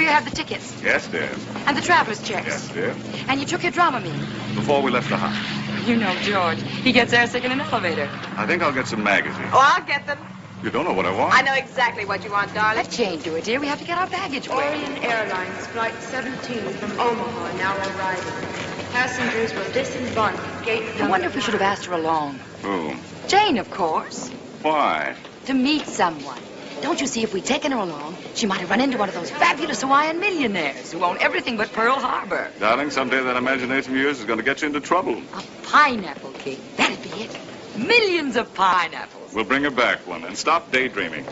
you have the tickets? Yes, dear. And the traveler's checks? Yes, dear. And you took your Dramamine? Before we left the house. You know George. He gets airsick in an elevator. I think I'll get some magazines. Oh, I'll get them. You don't know what I want. I know exactly what you want, darling. Let's change to it, dear. We have to get our baggage away. Orient Airlines Flight 17 from Omaha now arriving. Passengers will disembark at gate number I wonder if we should have asked her along. Who? Jane, of course. Why? To meet someone. Don't you see, if we'd taken her along, she might have run into one of those fabulous Hawaiian millionaires who own everything but Pearl Harbor. Darling, someday that imagination of yours is going to get you into trouble. A pineapple cake. That'd be it. Millions of pineapples. We'll bring her back one and stop daydreaming.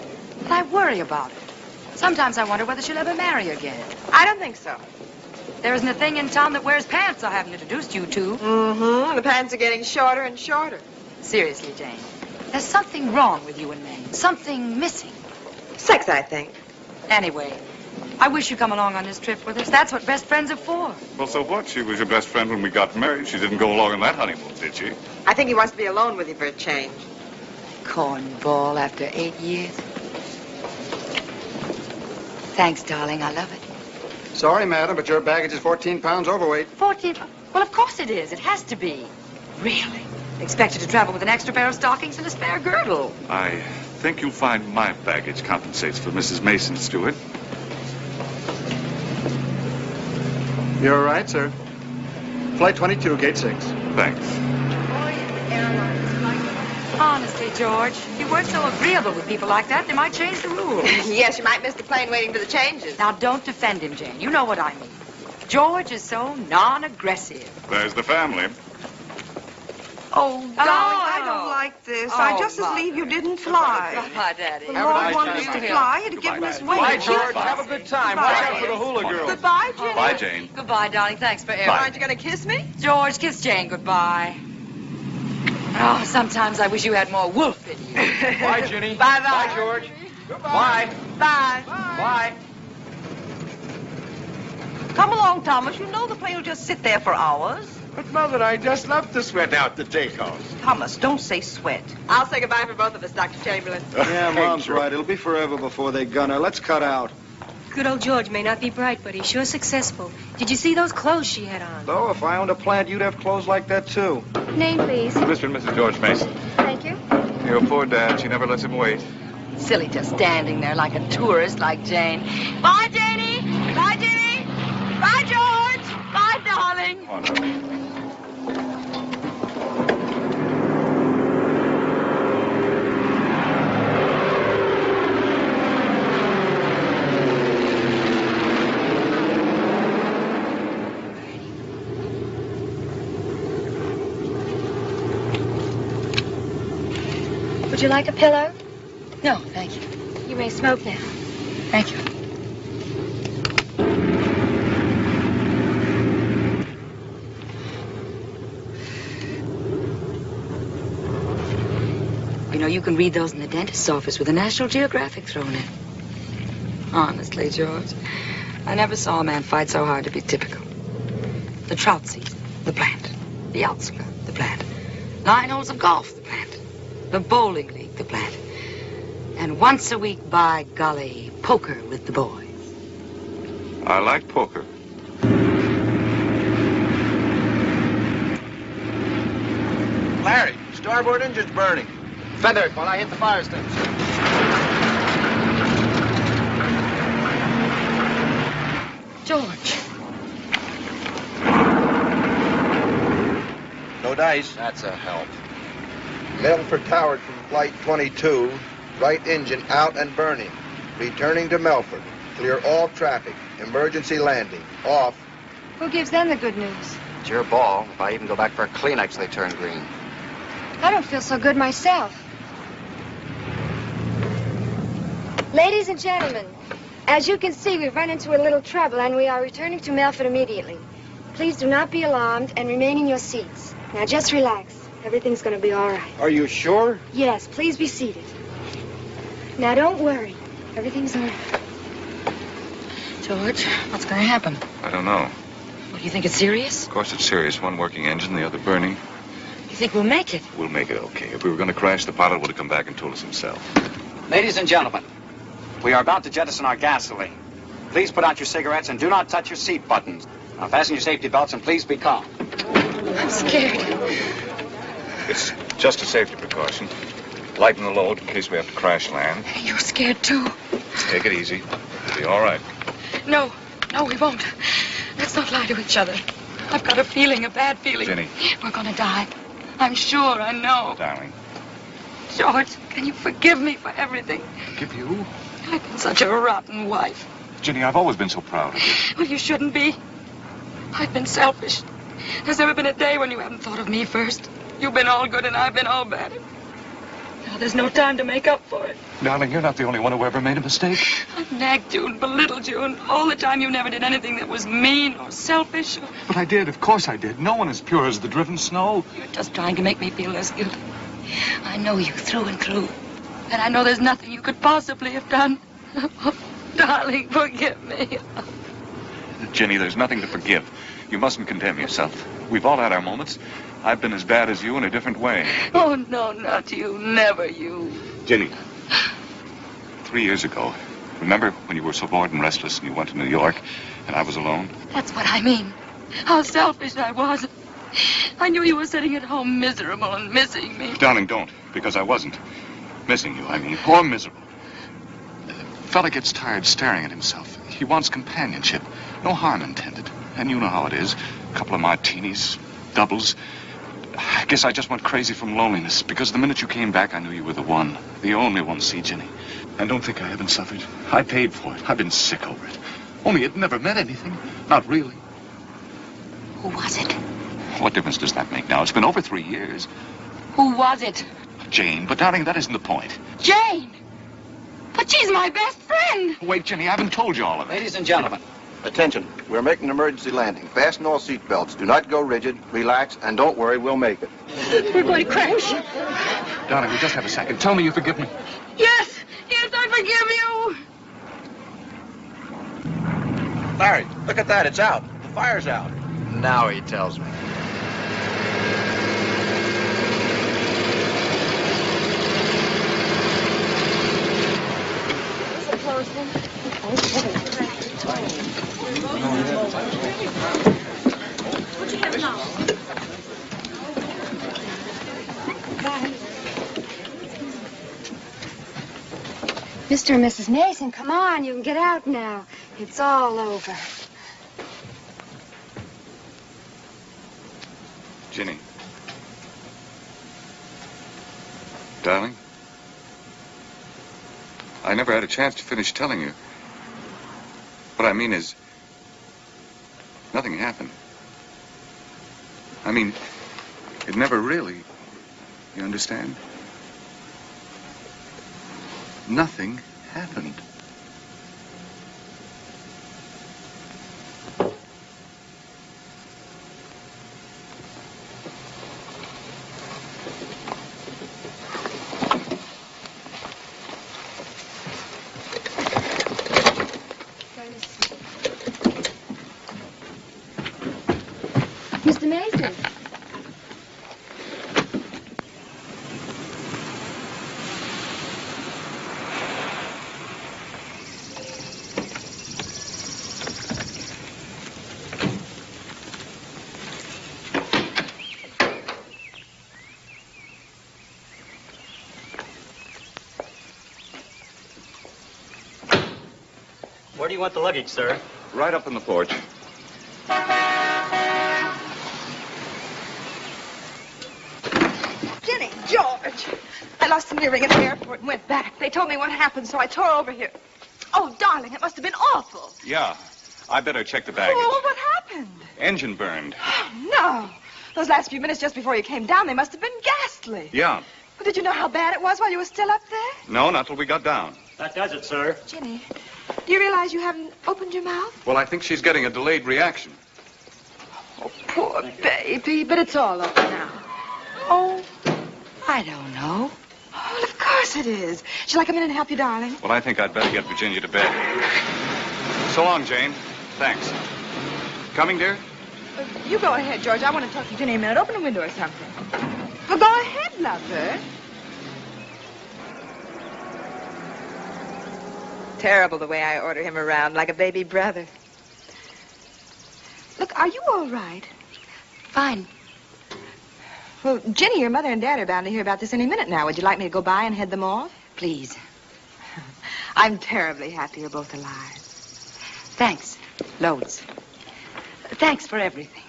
But I worry about it. Sometimes I wonder whether she'll ever marry again. I don't think so. There isn't a thing in town that wears pants I haven't introduced you to. Mm-hmm. The pants are getting shorter and shorter. Seriously, Jane. There's something wrong with you and May. Something missing. Sex, I think. Anyway, I wish you'd come along on this trip with us. That's what best friends are for. Well, so what? She was your best friend when we got married. She didn't go along on that honeymoon, did she? I think he wants to be alone with you for a change. Cornball after 8 years. Thanks, darling. I love it. Sorry, madam, but your baggage is 14 pounds overweight. 14? Well, of course it is. It has to be. Really? Expected to travel with an extra pair of stockings and a spare girdle. I think you'll find my baggage compensates for Mrs. Mason's, Stewart. You're all right, sir. Flight 22, gate 6. Thanks. Orient Airlines Flight. Honestly, George, if you weren't so agreeable with people like that, they might change the rules. Yes, you might miss the plane waiting for the changes. Now, don't defend him, Jane. You know what I mean. George is so non-aggressive. There's the family. Oh, darling, I don't like this. I just as lieve you didn't fly. Goodbye, Daddy. The Lord wanted us to fly. He'd given us wings. Bye, George. Have a good time. Watch out for the hula girls. Goodbye, Jenny. Bye, Jane. Goodbye, darling. Thanks for air. Aren't you going to kiss me? George, kiss Jane goodbye. Oh, sometimes I wish you had more wolf in you. Bye, Jenny. Bye-bye. Bye, George. Goodbye. Bye. Bye. Come along, Thomas. You know the plane will just sit there for hours. But, Mother, I just love to sweat out the takeoff. Thomas, don't say sweat. I'll say goodbye for both of us, Dr. Chamberlain. Yeah, Mom's right. It'll be forever before they gun her. Let's cut out. Good old George may not be bright, but he's sure successful. Did you see those clothes she had on? Though, if I owned a plant, you'd have clothes like that, too. Name, please. Mr. and Mrs. George Mason. Thank you. Your poor dad. She never lets him wait. Silly, just standing there like a tourist like Jane. Bye, Janie. Bye, Jenny. Bye, George. Bye, darling. Oh, no. Would you like a pillow? No, thank you. You may smoke now. Thank you. You know, you can read those in the dentist's office with a National Geographic thrown in. Honestly, George, I never saw a man fight so hard to be typical. The trout season, the plant. The outskirt, the plant. 9 holes of golf, the plant. The bowling league, the plant. And once a week, by golly, poker with the boys. I like poker. Larry, starboard engine's burning. Feathered while I hit the fire steps. George. No dice. That's a help. Melford Tower from Flight 22. Right engine out and burning. Returning to Melford. Clear all traffic. Emergency landing. Off. Who gives them the good news? It's your ball. If I even go back for a Kleenex, they turn green. I don't feel so good myself. Ladies and gentlemen, as you can see, we've run into a little trouble and we are returning to Melford immediately. Please do not be alarmed and remain in your seats. Now just relax. Everything's going to be all right. Are you sure? Yes, please be seated. Now don't worry. Everything's all right. George, what's going to happen? I don't know. Well, you think it's serious? Of course it's serious. One working engine, the other burning. You think we'll make it? We'll make it okay. If we were going to crash, the pilot would have come back and told us himself. Ladies and gentlemen, we are about to jettison our gasoline. Please put out your cigarettes and do not touch your seat buttons. Now fasten your safety belts and please be calm. I'm scared. It's just a safety precaution. Lighten the load in case we have to crash land. You're scared, too. Take it easy. It'll be all right. No, we won't. Let's not lie to each other. I've got a feeling, a bad feeling. Jenny. We're gonna die. I'm sure, I know. Darling. George, can you forgive me for everything? Forgive you? I've been such a rotten wife. Jenny, I've always been so proud of you. Well, you shouldn't be. I've been selfish. There's never been a day when you haven't thought of me first. You've been all good and I've been all bad. Now there's no time to make up for it. Darling, you're not the only one who ever made a mistake. I've nagged you and belittled you, and all the time you never did anything that was mean or selfish. But I did. Of course I did. No one is pure as the driven snow. You're just trying to make me feel less guilty. I know you through and through. And I know there's nothing you could possibly have done. Oh, darling, forgive me. Jenny, there's nothing to forgive. You mustn't condemn yourself. We've all had our moments. I've been as bad as you in a different way. Oh, no, not you. Never you. Jenny, 3 years ago, remember when you were so bored and restless and you went to New York and I was alone? That's what I mean. How selfish I was. I knew you were sitting at home miserable and missing me. Darling, don't, because I wasn't. Missing you, I mean, or miserable. Fella gets tired staring at himself. He wants companionship. No harm intended. And you know how it is. A couple of martinis, doubles. I guess I just went crazy from loneliness, because the minute you came back, I knew you were the one. The only one, see, Jenny. And don't think I haven't suffered. I paid for it. I've been sick over it. Only it never meant anything. Not really. Who was it? What difference does that make now? It's been over 3 years. Who was it? Jane, but darling, that isn't the point. Jane! But she's my best friend! Wait, Jenny, I haven't told you all of it. Ladies and gentlemen. Attention, we're making an emergency landing. Fasten all seat belts. Do not go rigid. Relax, and don't worry, we'll make it. We're going to crash. Darling, we just have a second. Tell me you forgive me. Yes, I forgive you. Larry, look at that. It's out. The fire's out. Now he tells me. Mr. and Mrs. Mason, come on. You can get out now. It's all over. Jenny. Darling. I never had a chance to finish telling you. What I mean is, nothing happened. I mean, it never really, you understand? Nothing happened. Mr. Mason. Where do you want the luggage, sir? Right up on the porch. Jenny, George. I lost an earring at the airport and went back. They told me what happened, so I tore over here. Oh, darling, it must have been awful. Yeah. I better check the baggage. Oh, what happened? Engine burned. Oh, no. Those last few minutes just before you came down, they must have been ghastly. Yeah. But did you know how bad it was while you were still up there? No, not till we got down. That does it, sir. Jenny, do you realize you haven't opened your mouth? Well, I think she's getting a delayed reaction. Oh, poor baby. But it's all over now. Oh, I don't know. well, of course it is. Shall I come in and help you, darling? Well, I think I'd better get Virginia to bed. So long, Jane. Thanks. Coming, dear? You go ahead, George. I want to talk to Jenny a minute. Open a window or something. Well, go ahead, lover. terrible the way I order him around, like a baby brother. Look, are you all right? Fine. Well, Ginny, your mother and Dad are bound to hear about this any minute now. Would you like me to go by and head them off? Please. I'm terribly happy you're both alive. Thanks. Loads. Thanks for everything.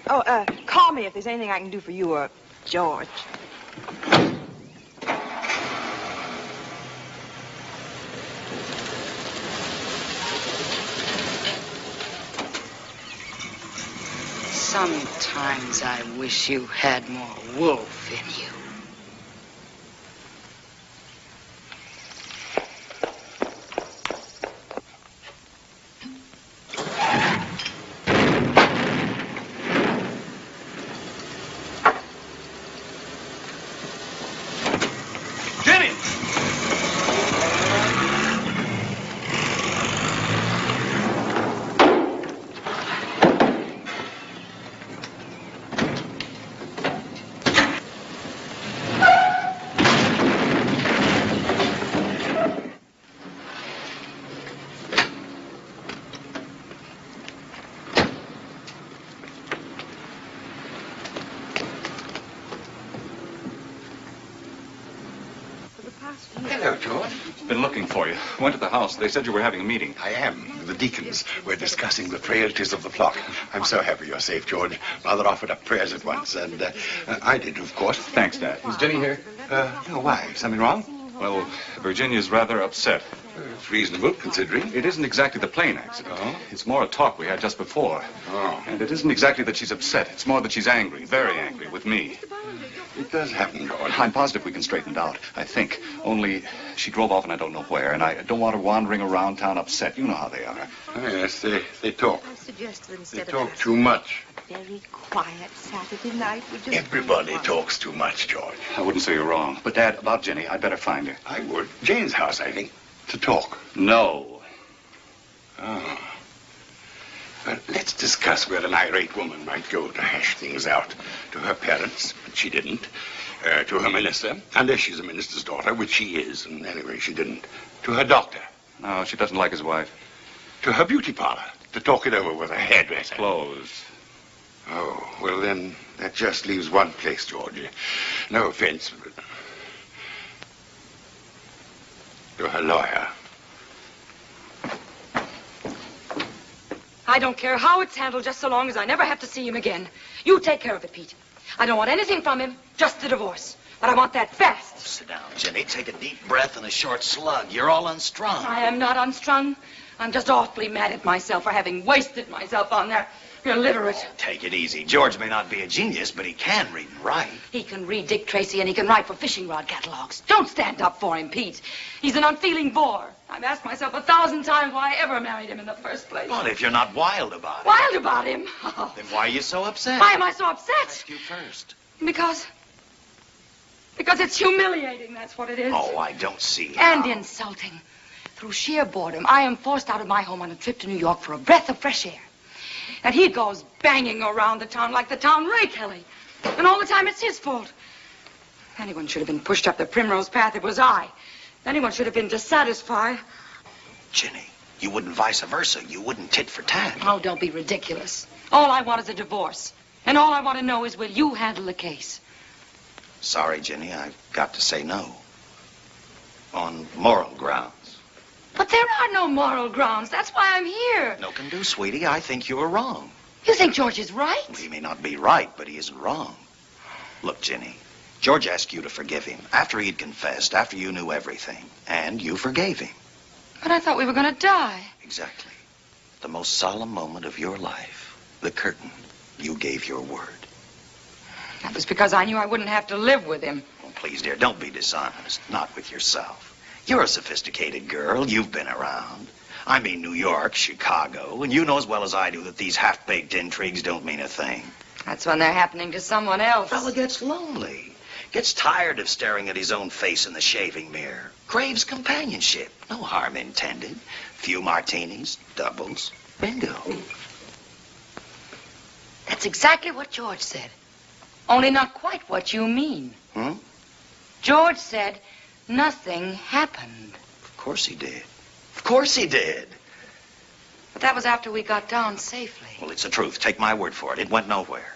Oh, call me if there's anything I can do for you or George. Sometimes I wish you had more wolf in you. Hello, George. Been looking for you. Went to the house. They said you were having a meeting. I am. The deacons. We're discussing the frailties of the flock. I'm so happy you're safe, George. Mother offered up prayers at once, and I did, of course. Thanks, Dad. Is Jenny here? No, why? Something wrong? Well, Virginia's rather upset. It's reasonable, considering. It isn't exactly the plane accident. Oh? It's more a talk we had just before. Oh. And it isn't exactly that she's upset. It's more that she's angry, very angry, with me. It does happen, George. I'm positive we can straighten it out, I think. Only she drove off and I don't know where, and I don't want her wandering around town upset. You know how they are. Oh, yes, they talk. I suggested They instead talk of too much. a very quiet Saturday night, we just... Everybody talks too much, George. I wouldn't say you're wrong. But, Dad, about Jenny, I'd better find her. I would. Jane's house, I think, to talk. No. Oh. Well, let's discuss where an irate woman might go to hash things out. To her parents, but she didn't. To her minister, unless she's a minister's daughter, which she is, and anyway, she didn't. To her doctor. No, she doesn't like his wife. To her beauty parlor, to talk it over with a hairdresser. Closed. Oh, well then, that just leaves one place, George. No offense, but... to her lawyer. I don't care how it's handled, just so long as I never have to see him again. You take care of it, Pete. I don't want anything from him, just the divorce. But I want that fast. Sit down, Jenny. Take a deep breath and a short slug. You're all unstrung. I am not unstrung. I'm just awfully mad at myself for having wasted myself on that illiterate. Take it easy. George may not be a genius, but he can read and write. He can read Dick Tracy and he can write for fishing rod catalogs. Don't stand up for him, Pete. He's an unfeeling bore. I've asked myself 1,000 times why I ever married him in the first place. Well, if you're not wild about it. Wild about him? Oh. Then why are you so upset? Why am I so upset? Ask you first. Because it's humiliating, that's what it is. Oh, I don't see how. And insulting. Through sheer boredom, I am forced out of my home on a trip to New York for a breath of fresh air. And he goes banging around the town like the town Ray Kelly. And all the time it's his fault. If anyone should have been pushed up the primrose path, it was I. If anyone should have been dissatisfied. Jenny, you wouldn't vice versa. You wouldn't tit for tat. Oh, don't be ridiculous. All I want is a divorce. And all I want to know is, will you handle the case? Sorry, Jenny, I've got to say no. On moral grounds. But there are no moral grounds. That's why I'm here. No can do, sweetie. I think you are wrong. You think George is right? He may not be right, but he isn't wrong. Look, Jenny, George asked you to forgive him after he'd confessed, after you knew everything. And you forgave him. But I thought we were going to die. Exactly. The most solemn moment of your life. The curtain. You gave your word. That was because I knew I wouldn't have to live with him. Oh, please, dear, don't be dishonest. Not with yourself. You're a sophisticated girl. You've been around. I mean New York, Chicago, and you know as well as I do that these half-baked intrigues don't mean a thing. That's when they're happening to someone else. Fella gets lonely. Gets tired of staring at his own face in the shaving mirror. Craves companionship. No harm intended. Few martinis, doubles, bingo. That's exactly what George said. Only not quite what you mean. Hmm? George said nothing happened. Of course he did. Of course he did. But that was after we got down safely. Well, it's the truth. Take my word for it. It went nowhere.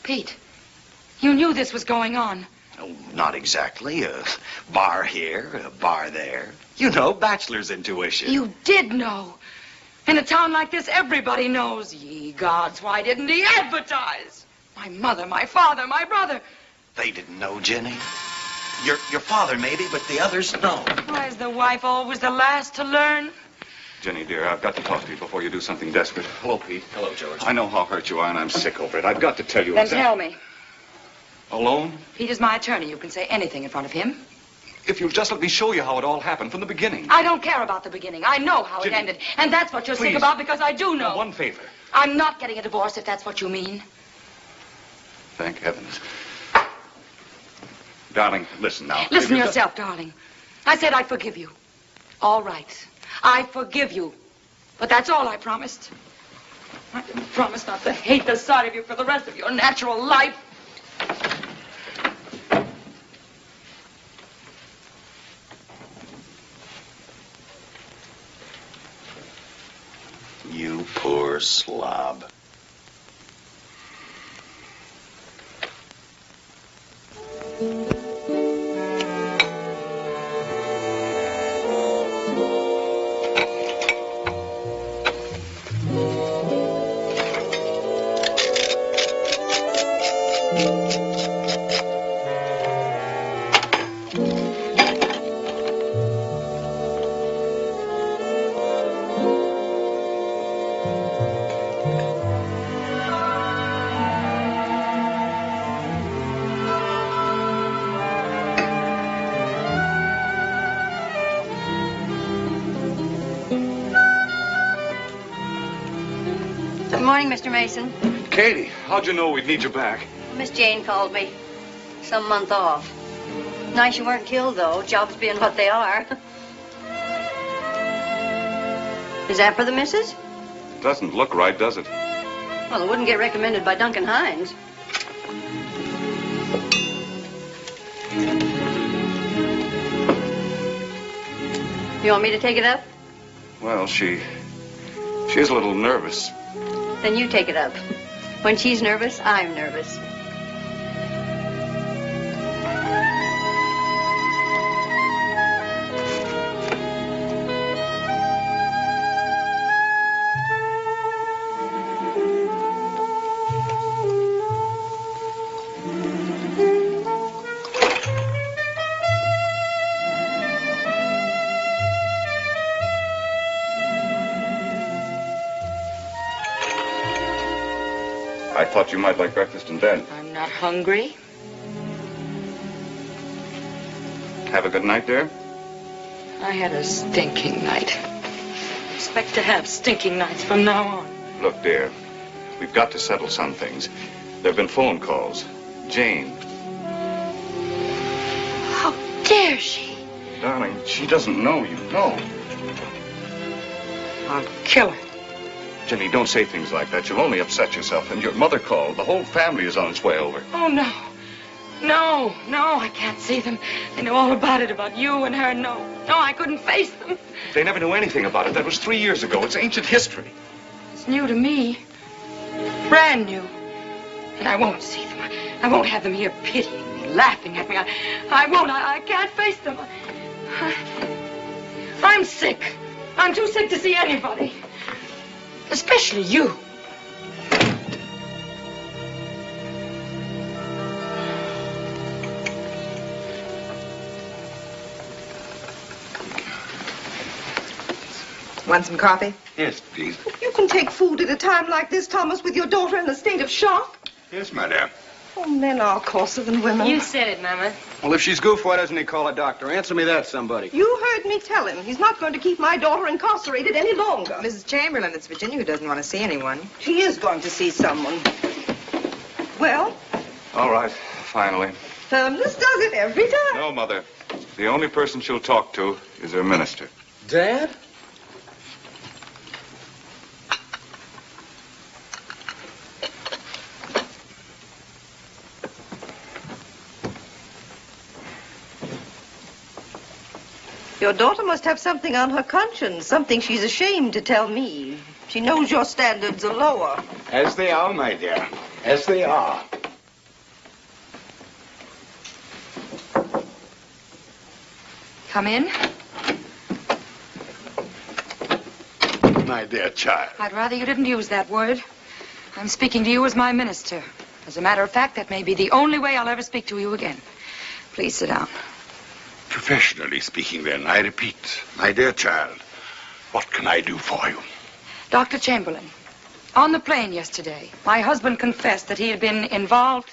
Pete, you knew this was going on. Oh, not exactly. A bar here, a bar there. You know, bachelor's intuition. You did know. In a town like this, everybody knows. Ye gods, why didn't he advertise? My mother, my father, my brother. They didn't know, Jenny. Your father, maybe, but the others, no. Why is the wife always the last to learn? Jenny, dear, I've got to talk to you before you do something desperate. Hello, Pete. Hello, George. I know how hurt you are, and I'm sick over it. I've got to tell you Then tell me. Alone? Pete is my attorney. You can say anything in front of him. If you'll just let me show you how it all happened from the beginning. I don't care about the beginning. I know how Jenny, it ended. And that's what you're please. sick about, because I do know. Now, one favor. I'm not getting a divorce, if that's what you mean. Thank heavens. Darling, listen now. Listen to yourself, darling. I said I'd forgive you. All right. I forgive you. But that's all I promised. I didn't promise not to hate the sight of you for the rest of your natural life. You poor slob. Good morning, Mr. Mason. Katie, how'd you know we'd need you back? Miss Jane called me. Some month off. Nice you weren't killed, though, jobs being what they are. Is that for the missus? Doesn't look right, does it? Well, it wouldn't get recommended by Duncan Hines. You want me to take it up? Well, she's a little nervous. Then you take it up. When she's nervous, I'm nervous. I thought you might like breakfast in bed. I'm not hungry. Have a good night, dear. I had a stinking night. Expect to have stinking nights from now on. Look, dear, we've got to settle some things. There have been phone calls. Jane. How dare she? Darling, she doesn't know you. No. I'll kill her. Jenny, don't say things like that. You'll only upset yourself. And your mother called. The whole family is on its way over. Oh, no. No, I can't see them. They know all about it, about you and her. No, I couldn't face them. They never knew anything about it. That was 3 years ago. It's ancient history. It's new to me. Brand new. And I won't see them. I won't have them here pitying me, laughing at me. I won't. I can't face them. I'm sick. I'm too sick to see anybody. Especially you. Want some coffee? Yes, please. You can take food at a time like this, Thomas, with your daughter in a state of shock. Yes, madam. Oh, men are coarser than women. You said it, Mama. Well, if she's goofed, why doesn't he call a doctor? Answer me that, somebody. You heard me tell him. He's not going to keep my daughter incarcerated any longer. Mrs. Chamberlain, it's Virginia who doesn't want to see anyone. She is going to see someone. Well? All right, finally. Firmness does it every time. No, Mother. The only person she'll talk to is her minister. Dad? Your daughter must have something on her conscience, something she's ashamed to tell me. She knows your standards are lower. As they are, my dear. As they are. Come in. My dear child. I'd rather you didn't use that word. I'm speaking to you as my minister. As a matter of fact, that may be the only way I'll ever speak to you again. Please sit down. Professionally speaking, then, I repeat, my dear child, what can I do for you? Dr. Chamberlain, on the plane yesterday, my husband confessed that he had been involved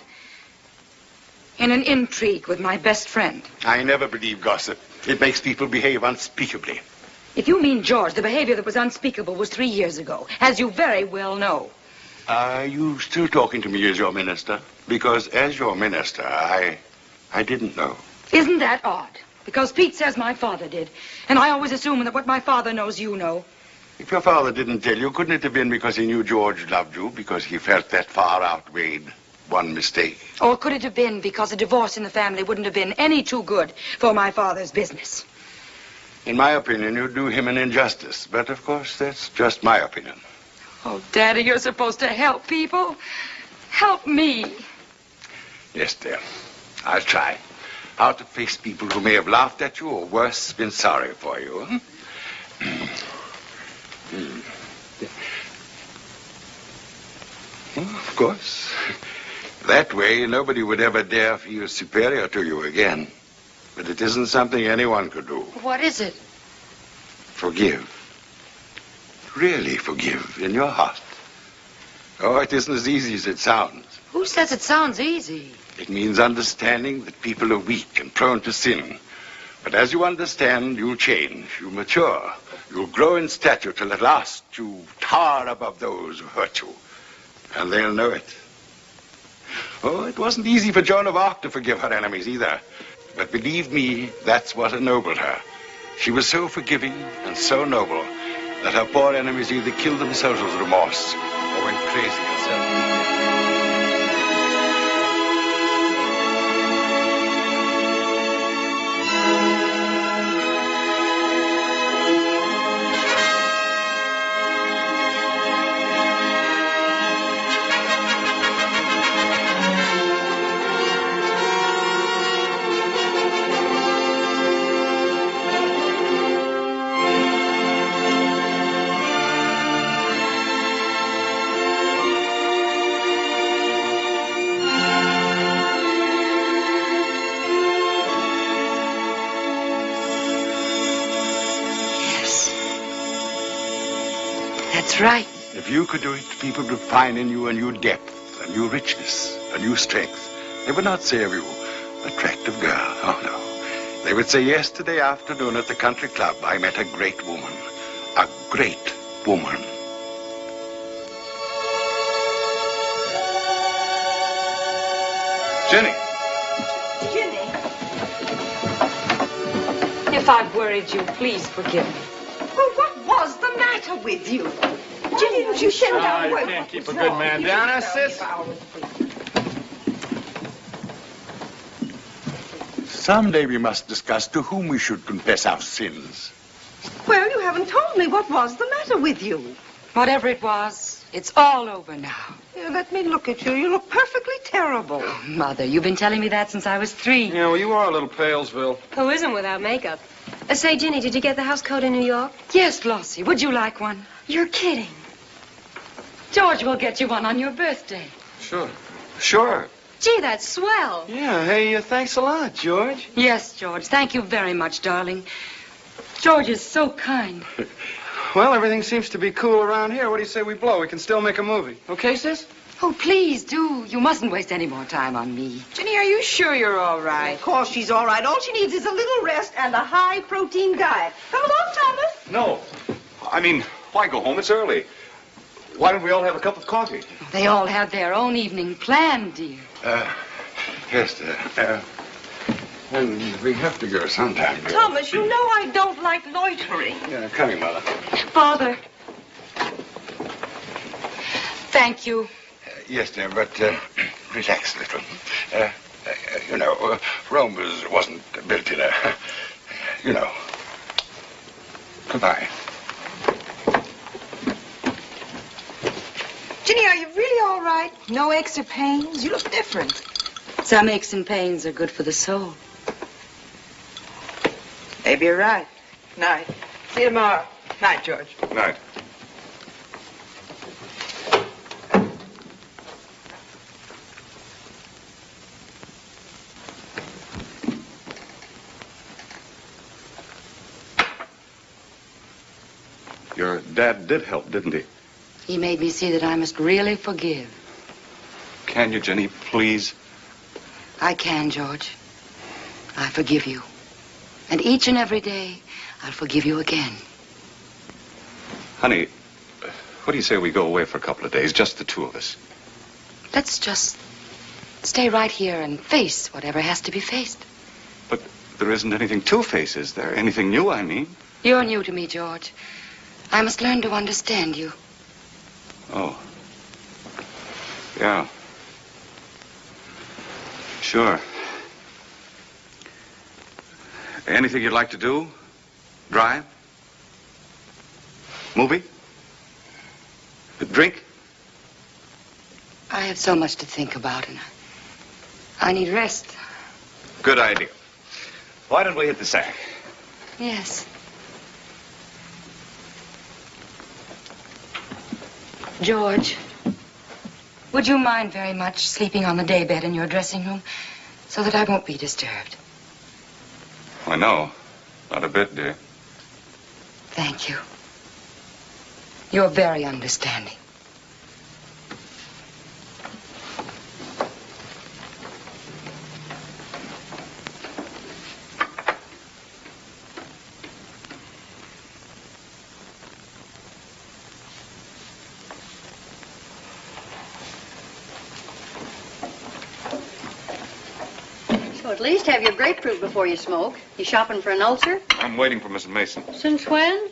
in an intrigue with my best friend. I never believe gossip. It makes people behave unspeakably. If you mean, George, the behavior that was unspeakable was 3 years ago, as you very well know. Are you still talking to me as your minister? Because as your minister, I didn't know. Isn't that odd? Because Pete says my father did. And I always assume that what my father knows, you know. If your father didn't tell you, couldn't it have been because he knew George loved you, because he felt that far outweighed one mistake? Or could it have been because a divorce in the family wouldn't have been any too good for my father's business? In my opinion, you do him an injustice. But, of course, that's just my opinion. Oh, Daddy, you're supposed to help people. Help me. Yes, dear. I'll try. How to face people who may have laughed at you or, worse, been sorry for you. Well, of course. That way, nobody would ever dare feel superior to you again. But it isn't something anyone could do. What is it? Forgive. Really forgive in your heart. Oh, it isn't as easy as it sounds. Who says it sounds easy? It means understanding that people are weak and prone to sin. But as you understand, you'll change, you'll mature, you'll grow in stature till at last you tower above those who hurt you. And they'll know it. Oh, it wasn't easy for Joan of Arc to forgive her enemies either. But believe me, that's what ennobled her. She was so forgiving and so noble that her poor enemies either killed themselves with remorse or went crazy and self-defeated. Right. If you could do it, people would find in you a new depth, a new richness, a new strength. They would not say of you, attractive girl. Oh, no. They would say, yesterday afternoon at the country club, I met a great woman. A great woman. Jenny. Jenny. If I've worried you, please forgive me. Well, what was the matter with you? Didn't you send out word? You can't keep a good man down, huh, sis? Someday we must discuss to whom we should confess our sins. Well, you haven't told me what was the matter with you. Whatever it was, it's all over now. Here, let me look at you. You look perfectly terrible. Oh, Mother, you've been telling me that since I was 3. Yeah, well, you are a little Palesville. Who isn't without makeup? Say, Ginny, did you get the house coat in New York? Yes, Flossie. Would you like one? You're kidding. George will get you one on your birthday. Sure. Sure. Gee, that's swell. Yeah, hey, thanks a lot, George. Yes, George. Thank you very much, darling. George is so kind. Well, everything seems to be cool around here. What do you say we blow? We can still make a movie. Okay, sis? Oh, please do. You mustn't waste any more time on me. Jenny, are you sure you're all right? Of course she's all right. All she needs is a little rest and a high-protein diet. Come along, Thomas. No. I mean, why go home? It's early. Why don't we all have a cup of coffee? They all have their own evening planned, dear. Yes, well, we have to go sometime. Dear. Thomas, you know I don't like loitering. Yeah, coming, Mother. Father. Thank you. Yes, dear, but relax a little. You know, Rome wasn't built in a, Goodbye. Ginny, are you really all right? No aches or pains? You look different. Some aches and pains are good for the soul. Maybe you're right. Night. See you tomorrow. Night, George. Night. Your dad did help, didn't he? He made me see that I must really forgive. Can you, Jenny, please? I can, George. I forgive you. And each and every day, I'll forgive you again. Honey, what do you say we go away for a couple of days, just the two of us? Let's just stay right here and face whatever has to be faced. But there isn't anything to face, is there? Anything new, I mean? You're new to me, George. I must learn to understand you. Oh. Yeah. Sure. Anything you'd like to do? Drive? Movie? Drink? I have so much to think about, and I need rest. Good idea. Why don't we hit the sack? Yes. George, would you mind very much sleeping on the daybed in your dressing room so that I won't be disturbed? I know. Not a bit, dear. Thank you. You're very understanding. So at least have your grapefruit before you smoke. You shopping for an ulcer? I'm waiting for Mrs. Mason. Since when?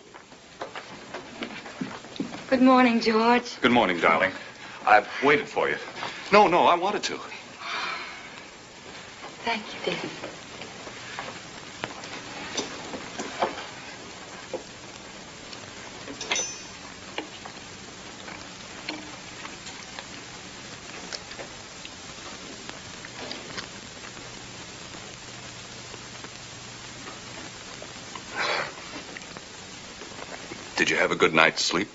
Good morning, George. Good morning, darling. I've waited for you. No, I wanted to. Thank you, dear. Did you have a good night's sleep?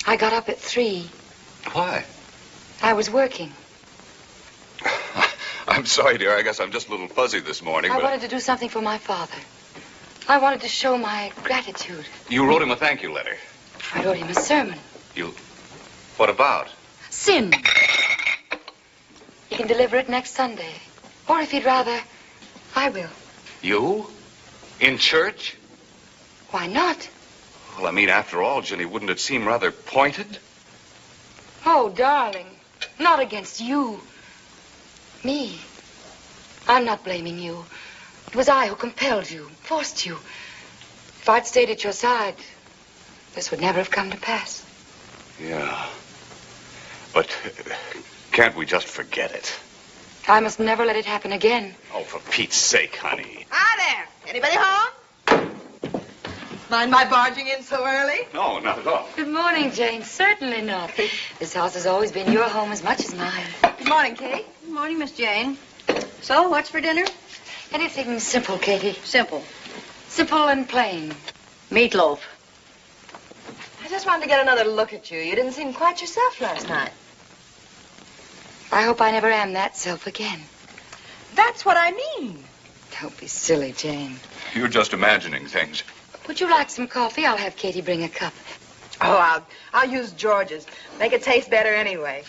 I got up at 3. Why? I was working. I'm sorry, dear. I guess I'm just a little fuzzy this morning, I but... wanted to do something for my father. I wanted to show my gratitude. You wrote him a thank you letter. I wrote him a sermon. You... What about? Sin. He can deliver it next Sunday. Or if he'd rather, I will. You? In church? Why not? Well, I mean, after all, Jenny, wouldn't it seem rather pointed? Oh, darling. Not against you. Me. I'm not blaming you. It was I who compelled you, forced you. If I'd stayed at your side, this would never have come to pass. Yeah. But can't we just forget it? I must never let it happen again. Oh, for Pete's sake, honey. Hi there. Anybody home? Mind my barging in so early? No, not at all. Good morning, Jane. Certainly not. This house has always been your home as much as mine. Good morning, Kate. Good morning, Miss Jane. So, what's for dinner? Anything simple, Katie. Simple. Simple and plain. Meatloaf. I just wanted to get another look at you. You didn't seem quite yourself last night. I hope I never am that self again. That's what I mean. Don't be silly, Jane. You're just imagining things. Would you like some coffee? I'll have Katie bring a cup. Oh, I'll use George's. Make it taste better anyway.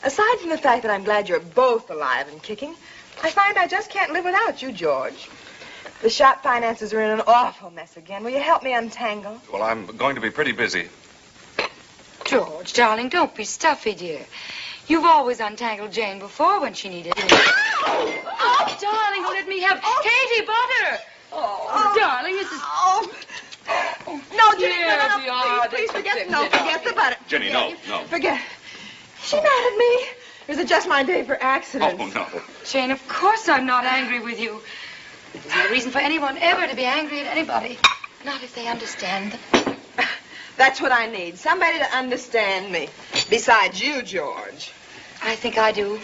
Aside from the fact that I'm glad you're both alive and kicking, I find I just can't live without you, George. The shop finances are in an awful mess again. Will you help me untangle? Well, I'm going to be pretty busy. George, darling, don't be stuffy, dear. You've always untangled Jane before when she needed me. Oh, darling, let me help. Katie, butter! Oh, darling, this is... No, Jenny, no, please forget the butter. Jenny, no. Forget. Is she mad at me? Or is it just my day for accidents? Oh, no. Jane, of course I'm not angry with you. There's no reason for anyone ever to be angry at anybody. Not if they understand them. That's what I need. Somebody to understand me. Besides you, George. I think I do.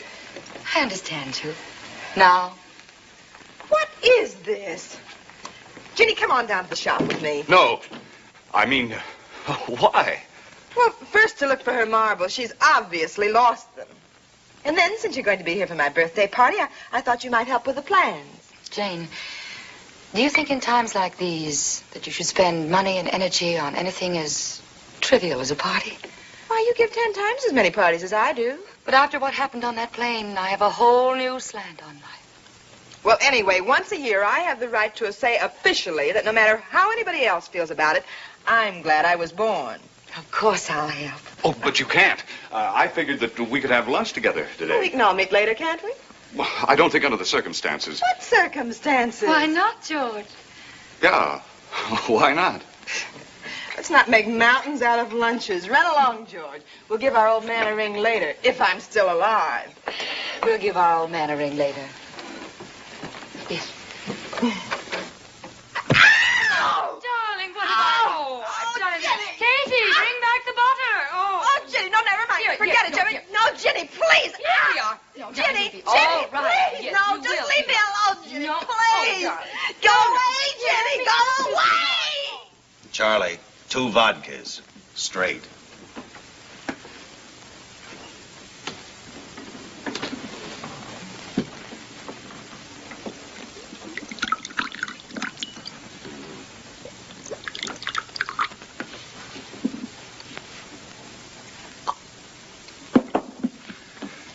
I understand you. Now. What is this? Ginny, come on down to the shop with me. No. I mean, why? Well, first to look for her marbles. She's obviously lost them. And then, since you're going to be here for my birthday party, I thought you might help with the plans. Jane, do you think in times like these that you should spend money and energy on anything as trivial as a party? Why, you give 10 times as many parties as I do. But after what happened on that plane, I have a whole new slant on life. Well, anyway, once a year, I have the right to say officially that no matter how anybody else feels about it, I'm glad I was born. Of course I'll help. Oh, but you can't. I figured that we could have lunch together today. Well, we can all meet later, can't we? Well, I don't think under the circumstances. What circumstances? Why not, George? Yeah, why not? Let's not make mountains out of lunches. Run along, George. We'll give our old man a ring later, if I'm still alive. We'll give our old man a ring later. Yes. Darling, what have I've done? Jenny! Katie, bring back the butter. Oh, Jenny, no, never mind. Here, Forget here, it, Jenny. here. No, Jenny, please. Here we are. No, Jenny, Jenny, Jenny, all right. please. Yes, No, you just will. leave me alone, Jenny, No. please. Oh, darling. Go away, Jenny, go away. Charlie, 2 vodkas. Straight.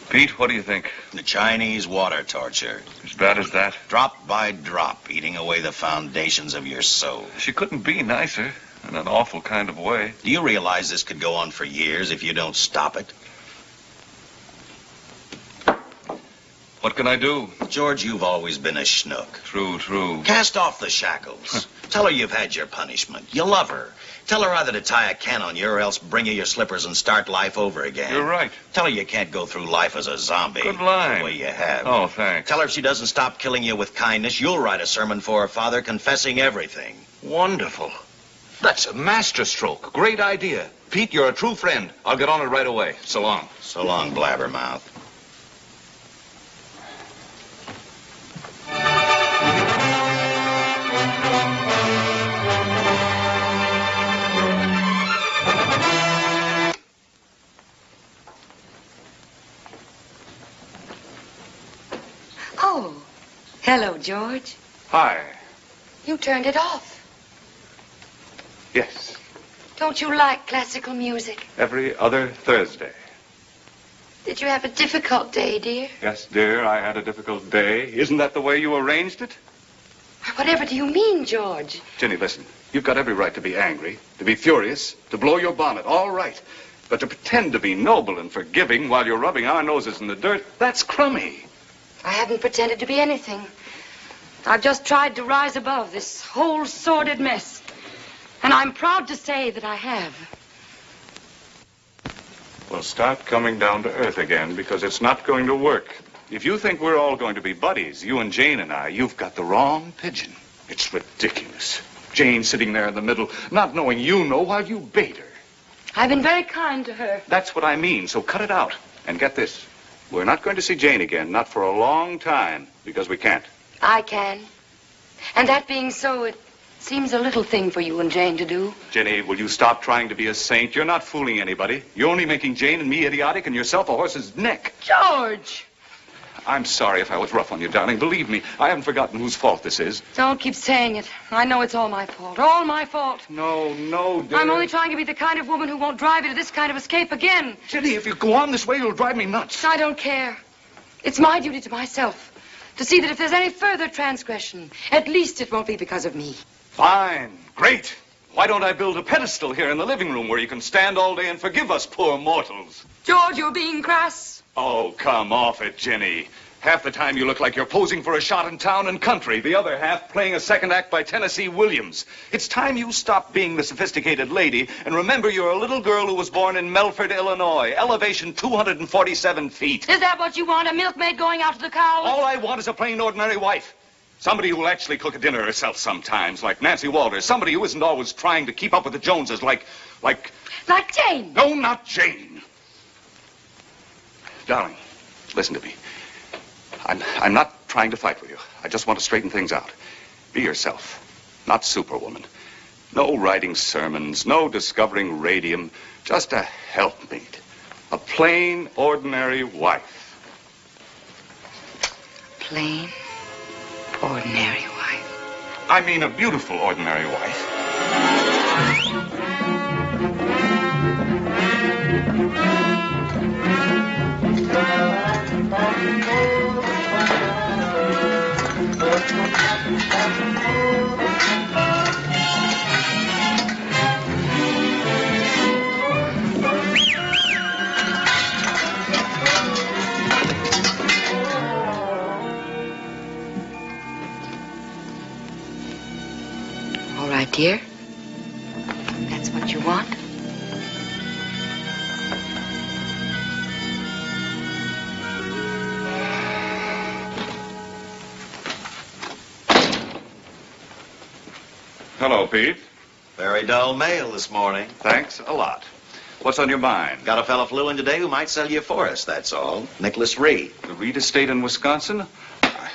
Pete, what do you think? The Chinese water torture. As bad as that? Drop by drop, eating away the foundations of your soul. She couldn't be nicer, in an awful kind of way. Do you realize this could go on for years if you don't stop it? What can I do? George, you've always been a schnook. True, true. Cast off the shackles. Tell her you've had your punishment. You love her. Tell her either to tie a can on you or else bring you your slippers and start life over again. You're right. Tell her you can't go through life as a zombie. Good line. The way you have. Oh, thanks. Tell her if she doesn't stop killing you with kindness, you'll write a sermon for her father confessing everything. Wonderful. That's a masterstroke. Great idea. Pete, you're a true friend. I'll get on it right away. So long. So long, blabbermouth. Oh, hello, George. Hi. You turned it off. Yes. Don't you like classical music? Every other Thursday. Did you have a difficult day, dear? Yes, dear, I had a difficult day. Isn't that the way you arranged it? Whatever do you mean, George? Jenny, listen. You've got every right to be angry, to be furious, to blow your bonnet. All right. But to pretend to be noble and forgiving while you're rubbing our noses in the dirt, that's crummy. I haven't pretended to be anything. I've just tried to rise above this whole sordid mess. And I'm proud to say that I have. Well, start coming down to earth again, because it's not going to work. If you think we're all going to be buddies, you and Jane and I, you've got the wrong pigeon. It's ridiculous. Jane sitting there in the middle, not knowing you know while you bait her. I've been very kind to her. That's what I mean, so cut it out. And get this. We're not going to see Jane again, not for a long time, because we can't. I can. And that being so, it seems a little thing for you and Jane to do. Jenny, will you stop trying to be a saint? You're not fooling anybody. You're only making Jane and me idiotic and yourself a horse's neck. George! I'm sorry if I was rough on you, darling. Believe me, I haven't forgotten whose fault this is. Don't keep saying it. I know it's all my fault. All my fault. No, dear. I'm only trying to be the kind of woman who won't drive you to this kind of escape again. Jenny, if you go on this way, you'll drive me nuts. I don't care. It's my duty to myself to see that if there's any further transgression, at least it won't be because of me. Fine. Great. Why don't I build a pedestal here in the living room where you can stand all day and forgive us poor mortals? George, you're being crass. Oh, come off it, Jenny. Half the time you look like you're posing for a shot in town and country. The other half playing a second act by Tennessee Williams. It's time you stop being the sophisticated lady and remember you're a little girl who was born in Melford, Illinois. Elevation 247 feet. Is that what you want, a milkmaid going out to the cows? All I want is a plain, ordinary wife. Somebody who will actually cook a dinner herself sometimes, like Nancy Walters. Somebody who isn't always trying to keep up with the Joneses, like... Like Jane. No, not Jane. Darling, listen to me. I'm not trying to fight with you. I just want to straighten things out. Be yourself, not Superwoman. No writing sermons, no discovering radium, just a helpmeet. A plain, ordinary wife. Plain, ordinary wife. I mean a beautiful, ordinary wife. All right, dear. That's what you want. Hello, Pete. Very dull mail this morning. Thanks a lot. What's on your mind? Got a fella flew in today who might sell you for us, that's all. Nicholas Reed. The Reed estate in Wisconsin?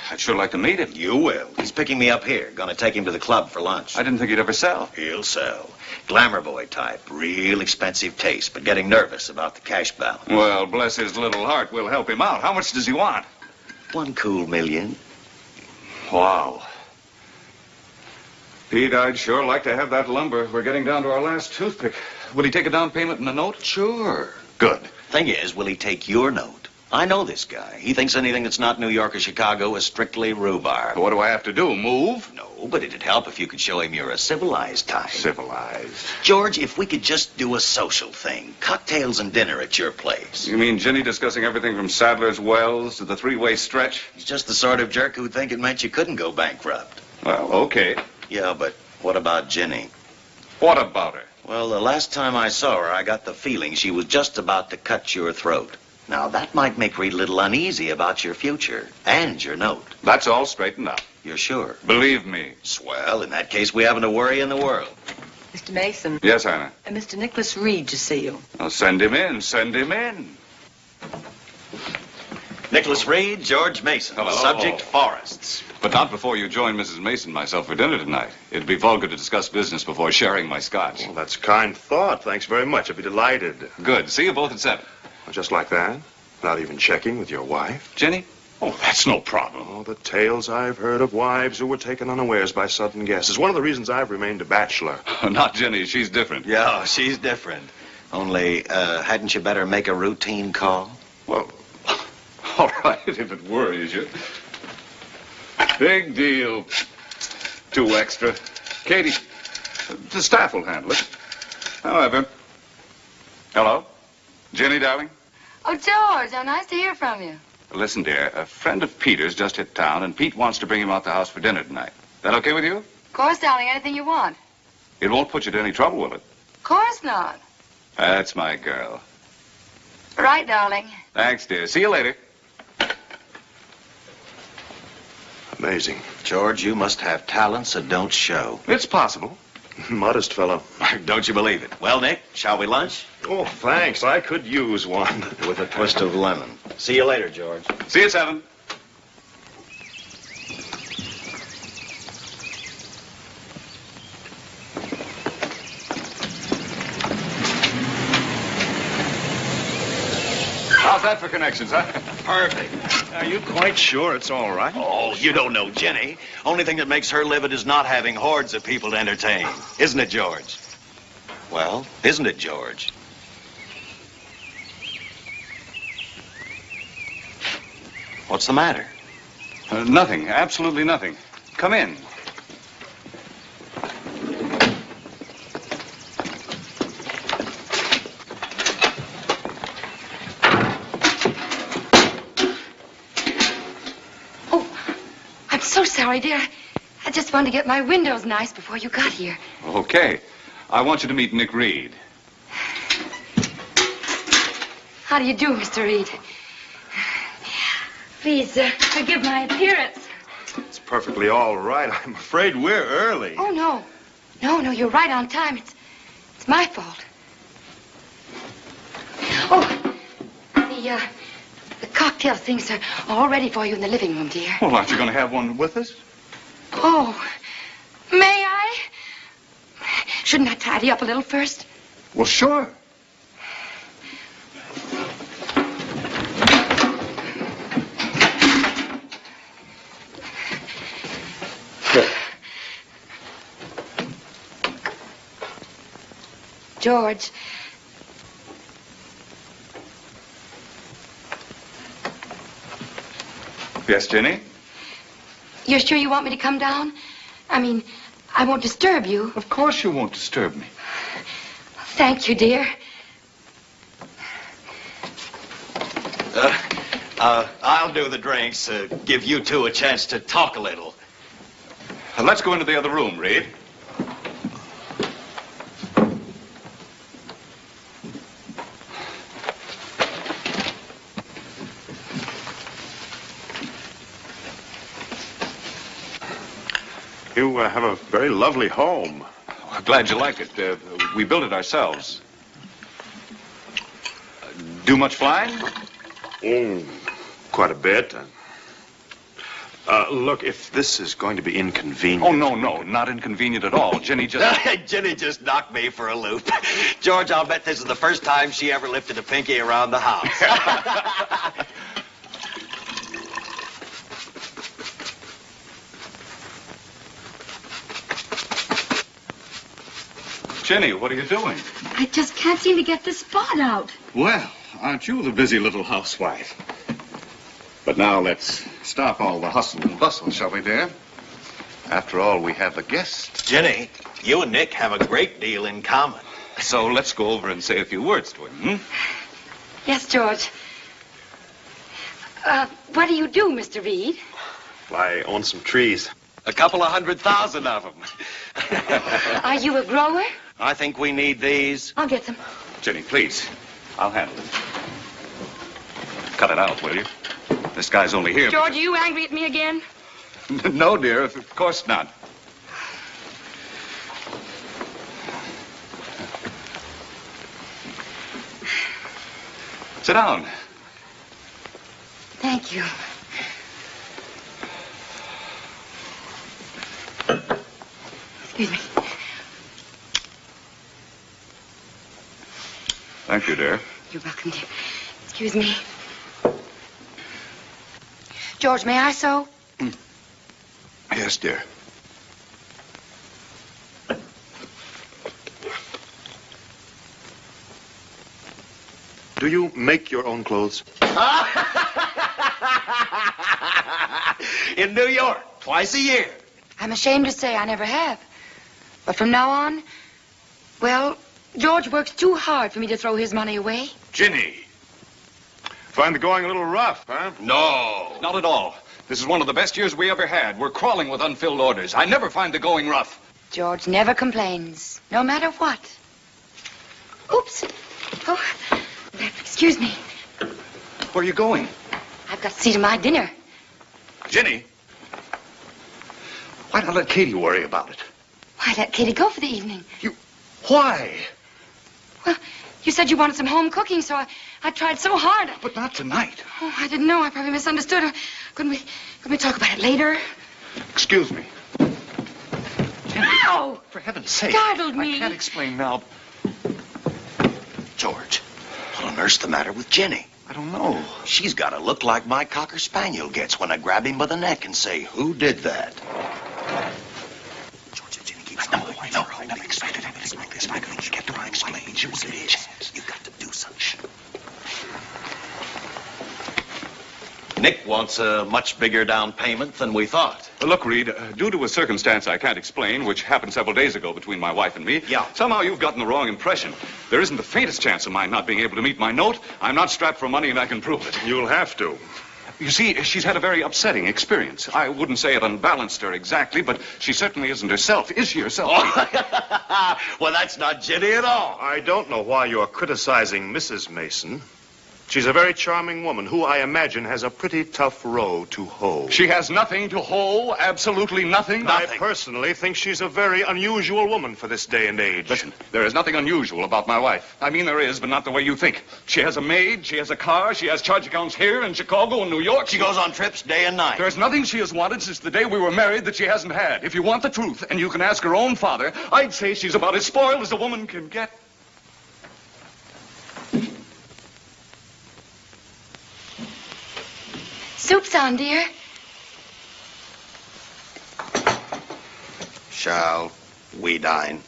I'd sure like to meet him. You will. He's picking me up here. Gonna take him to the club for lunch. I didn't think he'd ever sell. He'll sell. Glamour boy type. Real expensive taste, but getting nervous about the cash balance. Well, bless his little heart. We'll help him out. How much does he want? $1 cool million. Wow. Pete, I'd sure like to have that lumber. We're getting down to our last toothpick. Will he take a down payment and a note? Sure. Good. Thing is, will he take your note? I know this guy. He thinks anything that's not New York or Chicago is strictly rhubarb. What do I have to do, move? No, but it'd help if you could show him you're a civilized type. Civilized? George, if we could just do a social thing. Cocktails and dinner at your place. You mean Ginny discussing everything from Sadler's Wells to the three-way stretch? He's just the sort of jerk who'd think it meant you couldn't go bankrupt. Well, okay. Yeah, but what about Ginny? What about her? Well, the last time I saw her, I got the feeling she was just about to cut your throat. Now, that might make Reed a little uneasy about your future and your note. That's all straightened out. You're sure? Believe me. Swell. In that case, we haven't a worry in the world. Mr. Mason. Yes, Anna? Mr. Nicholas Reed to see you. Well, send him in. Send him in. Nicholas Reed, George Mason. Hello. Subject, forests. But not before you join Mrs. Mason and myself for dinner tonight. It'd be vulgar to discuss business before sharing my scotch. Well, that's a kind thought. Thanks very much. I'd be delighted. Good. See you both at 7. Just like that? Not even checking with your wife? Jenny? Oh, that's no problem. Oh, the tales I've heard of wives who were taken unawares by sudden guests is one of the reasons I've remained a bachelor. Not Jenny. She's different. Yeah, she's different. Only, hadn't you better make a routine call? Well, all right, if it worries you. Big deal. 2 extra. Katie, the staff will handle it. However. Hello? Jenny, darling? Oh, George, how nice to hear from you. Listen, dear, a friend of Peter's just hit town, and Pete wants to bring him out the house for dinner tonight. That okay with you? Of course, darling, anything you want. It won't put you to any trouble, will it? Of course not. That's my girl. Right, darling. Thanks, dear. See you later. Amazing. George, you must have talents that don't show. It's possible. Modest fellow. Don't you believe it? Well, Nick, shall we lunch? Oh, thanks. I could use one. With a twist of lemon. See you later, George. See you at 7. How's that for connections, huh? Perfect. Are you quite sure it's all right? Oh, you don't know Jenny. Only thing that makes her livid is not having hordes of people to entertain. Isn't it, George? Well, isn't it, George? What's the matter? Nothing. Absolutely nothing. Come in. So sorry, dear. I just wanted to get my windows nice before you got here. Okay. I want you to meet Nick Reed. How do you do, Mr. Reed? Please, forgive my appearance. It's perfectly all right. I'm afraid we're early. Oh, no. No, you're right on time. It's my fault. Oh, the cocktail things are all ready for you in the living room, dear. Well, aren't you going to have one with us? Oh, may I? Shouldn't I tidy up a little first? Well, sure. George. Yes, Jenny? You're sure you want me to come down? I mean, I won't disturb you. Of course you won't disturb me. Thank you, dear. I'll do the drinks, give you two a chance to talk a little. Let's go into the other room, Reed. You have a very lovely home. Oh, glad you like it. We built it ourselves. Do much flying? Oh, quite a bit. Look, if this is going to be inconvenient... Oh, no, not inconvenient at all. Jenny just knocked me for a loop. George, I'll bet this is the first time she ever lifted a pinky around the house. Jenny, what are you doing? I just can't seem to get the spot out. Well, aren't you the busy little housewife? But now let's stop all the hustle and bustle, shall we, dear? After all, we have a guest. Jenny, you and Nick have a great deal in common. So let's go over and say a few words to him, Yes, George. What do you do, Mr. Reed? Well, I own some trees. A couple of 100,000 of them. Are you a grower? I think we need these. I'll get them. Jenny, please. I'll handle it. Cut it out, will you? This guy's only here. George, are you angry at me again? No, dear, of course not. Sit down. Thank you. Excuse me. Thank you, dear. You're welcome, dear. Excuse me. George, may I sew? Yes, dear. Do you make your own clothes? In New York, twice a year. I'm ashamed to say I never have. But from now on, well, George works too hard for me to throw his money away. Ginny. Find the going a little rough, huh? No. Not at all. This is one of the best years we ever had. We're crawling with unfilled orders. I never find the going rough. George never complains, no matter what. Oops. Oh, excuse me. Where are you going? I've got to see to my dinner. Ginny. Why not let Katie worry about it? Why let Katie go for the evening? Why? Well, you said you wanted some home cooking, so I tried so hard. But not tonight. Oh, I didn't know. I probably misunderstood. Couldn't we talk about it later? Excuse me. Jenny, ow! For heaven's sake. Startled me. I can't explain now. George, what on earth's the matter with Jenny? I don't know. She's got to look like my Cocker Spaniel gets when I grab him by the neck and say, who did that? George, if Jenny keeps going, I know. I never expected anything like this. I couldn't get to explain. She was a bitch. You've got to do something. Nick wants a much bigger down payment than we thought. Look, Reed, due to a circumstance I can't explain, which happened several days ago between my wife and me, somehow you've gotten the wrong impression. There isn't the faintest chance of mine not being able to meet my note. I'm not strapped for money, and I can prove it. You'll have to. You see, she's had a very upsetting experience. I wouldn't say it unbalanced her exactly, but she certainly isn't herself. Is she herself? Well, that's not Jenny at all. I don't know why you're criticizing Mrs. Mason. She's a very charming woman who, I imagine, has a pretty tough row to hoe. She has nothing to hoe, absolutely nothing. I personally think she's a very unusual woman for this day and age. Listen, there is nothing unusual about my wife. I mean, there is, but not the way you think. She has a maid, she has a car, she has charge accounts here in Chicago and New York. She goes on trips day and night. There's nothing she has wanted since the day we were married that she hasn't had. If you want the truth, and you can ask her own father, I'd say she's about as spoiled as a woman can get. Soup's on, dear. Shall we dine?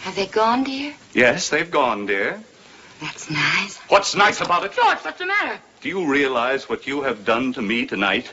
Have they gone, dear? Yes, they've gone, dear. That's nice. What's nice about it? George, what's the matter? Do you realize what you have done to me tonight?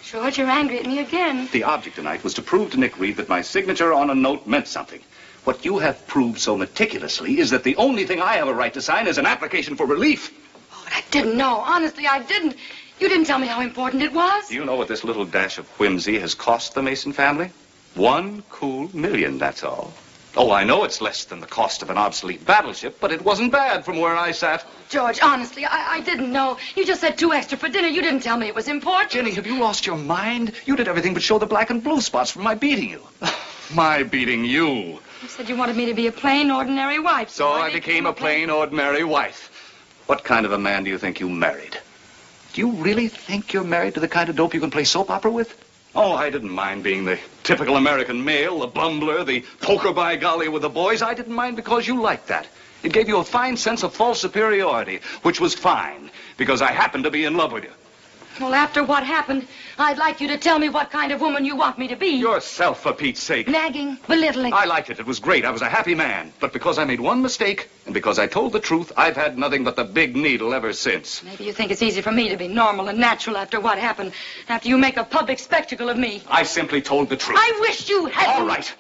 George, you're angry at me again. The object tonight was to prove to Nick Reed that my signature on a note meant something. What you have proved so meticulously is that the only thing I have a right to sign is an application for relief. Oh, but I didn't know. Honestly, I didn't. You didn't tell me how important it was. Do you know what this little dash of whimsy has cost the Mason family? $1 cool million, that's all. Oh, I know it's less than the cost of an obsolete battleship, but it wasn't bad from where I sat. George, honestly, I didn't know. You just said 2 extra for dinner. You didn't tell me it was important. Jenny, have you lost your mind? You did everything but show the black and blue spots from my beating you. My beating you. You said you wanted me to be a plain, ordinary wife. So I became a plain, ordinary wife. What kind of a man do you think you married? Do you really think you're married to the kind of dope you can play soap opera with? Oh, I didn't mind being the typical American male, the bumbler, the poker by golly with the boys. I didn't mind because you liked that. It gave you a fine sense of false superiority, which was fine, because I happened to be in love with you. Well, after what happened, I'd like you to tell me what kind of woman you want me to be. Yourself, for Pete's sake. Nagging, belittling. I liked it. It was great. I was a happy man. But because I made one mistake, and because I told the truth, I've had nothing but the big needle ever since. Maybe you think it's easy for me to be normal and natural after what happened, after you make a public spectacle of me. I simply told the truth. I wish you hadn't. All right.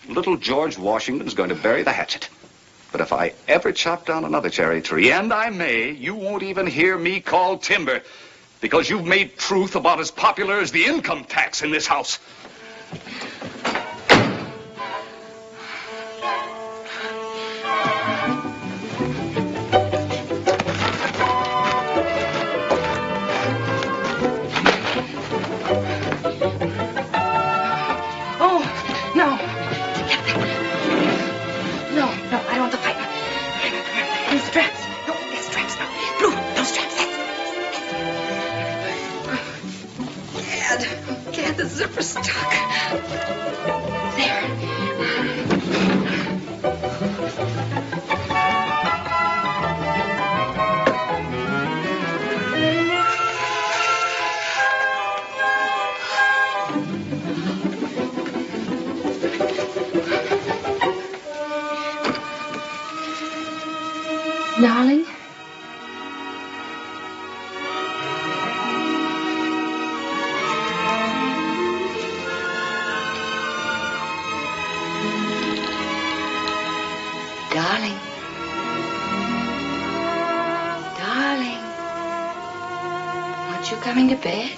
Little George Washington's going to bury the hatchet. But if I ever chop down another cherry tree, and I may, you won't even hear me call timber. Because you've made truth about as popular as the income tax in this house. Oh, no. No, I don't want to fight. These straps. No, these straps. No. Blue, those straps. Gad, the zipper's stuck. There. Darling? Darling. Darling. Aren't you coming to bed?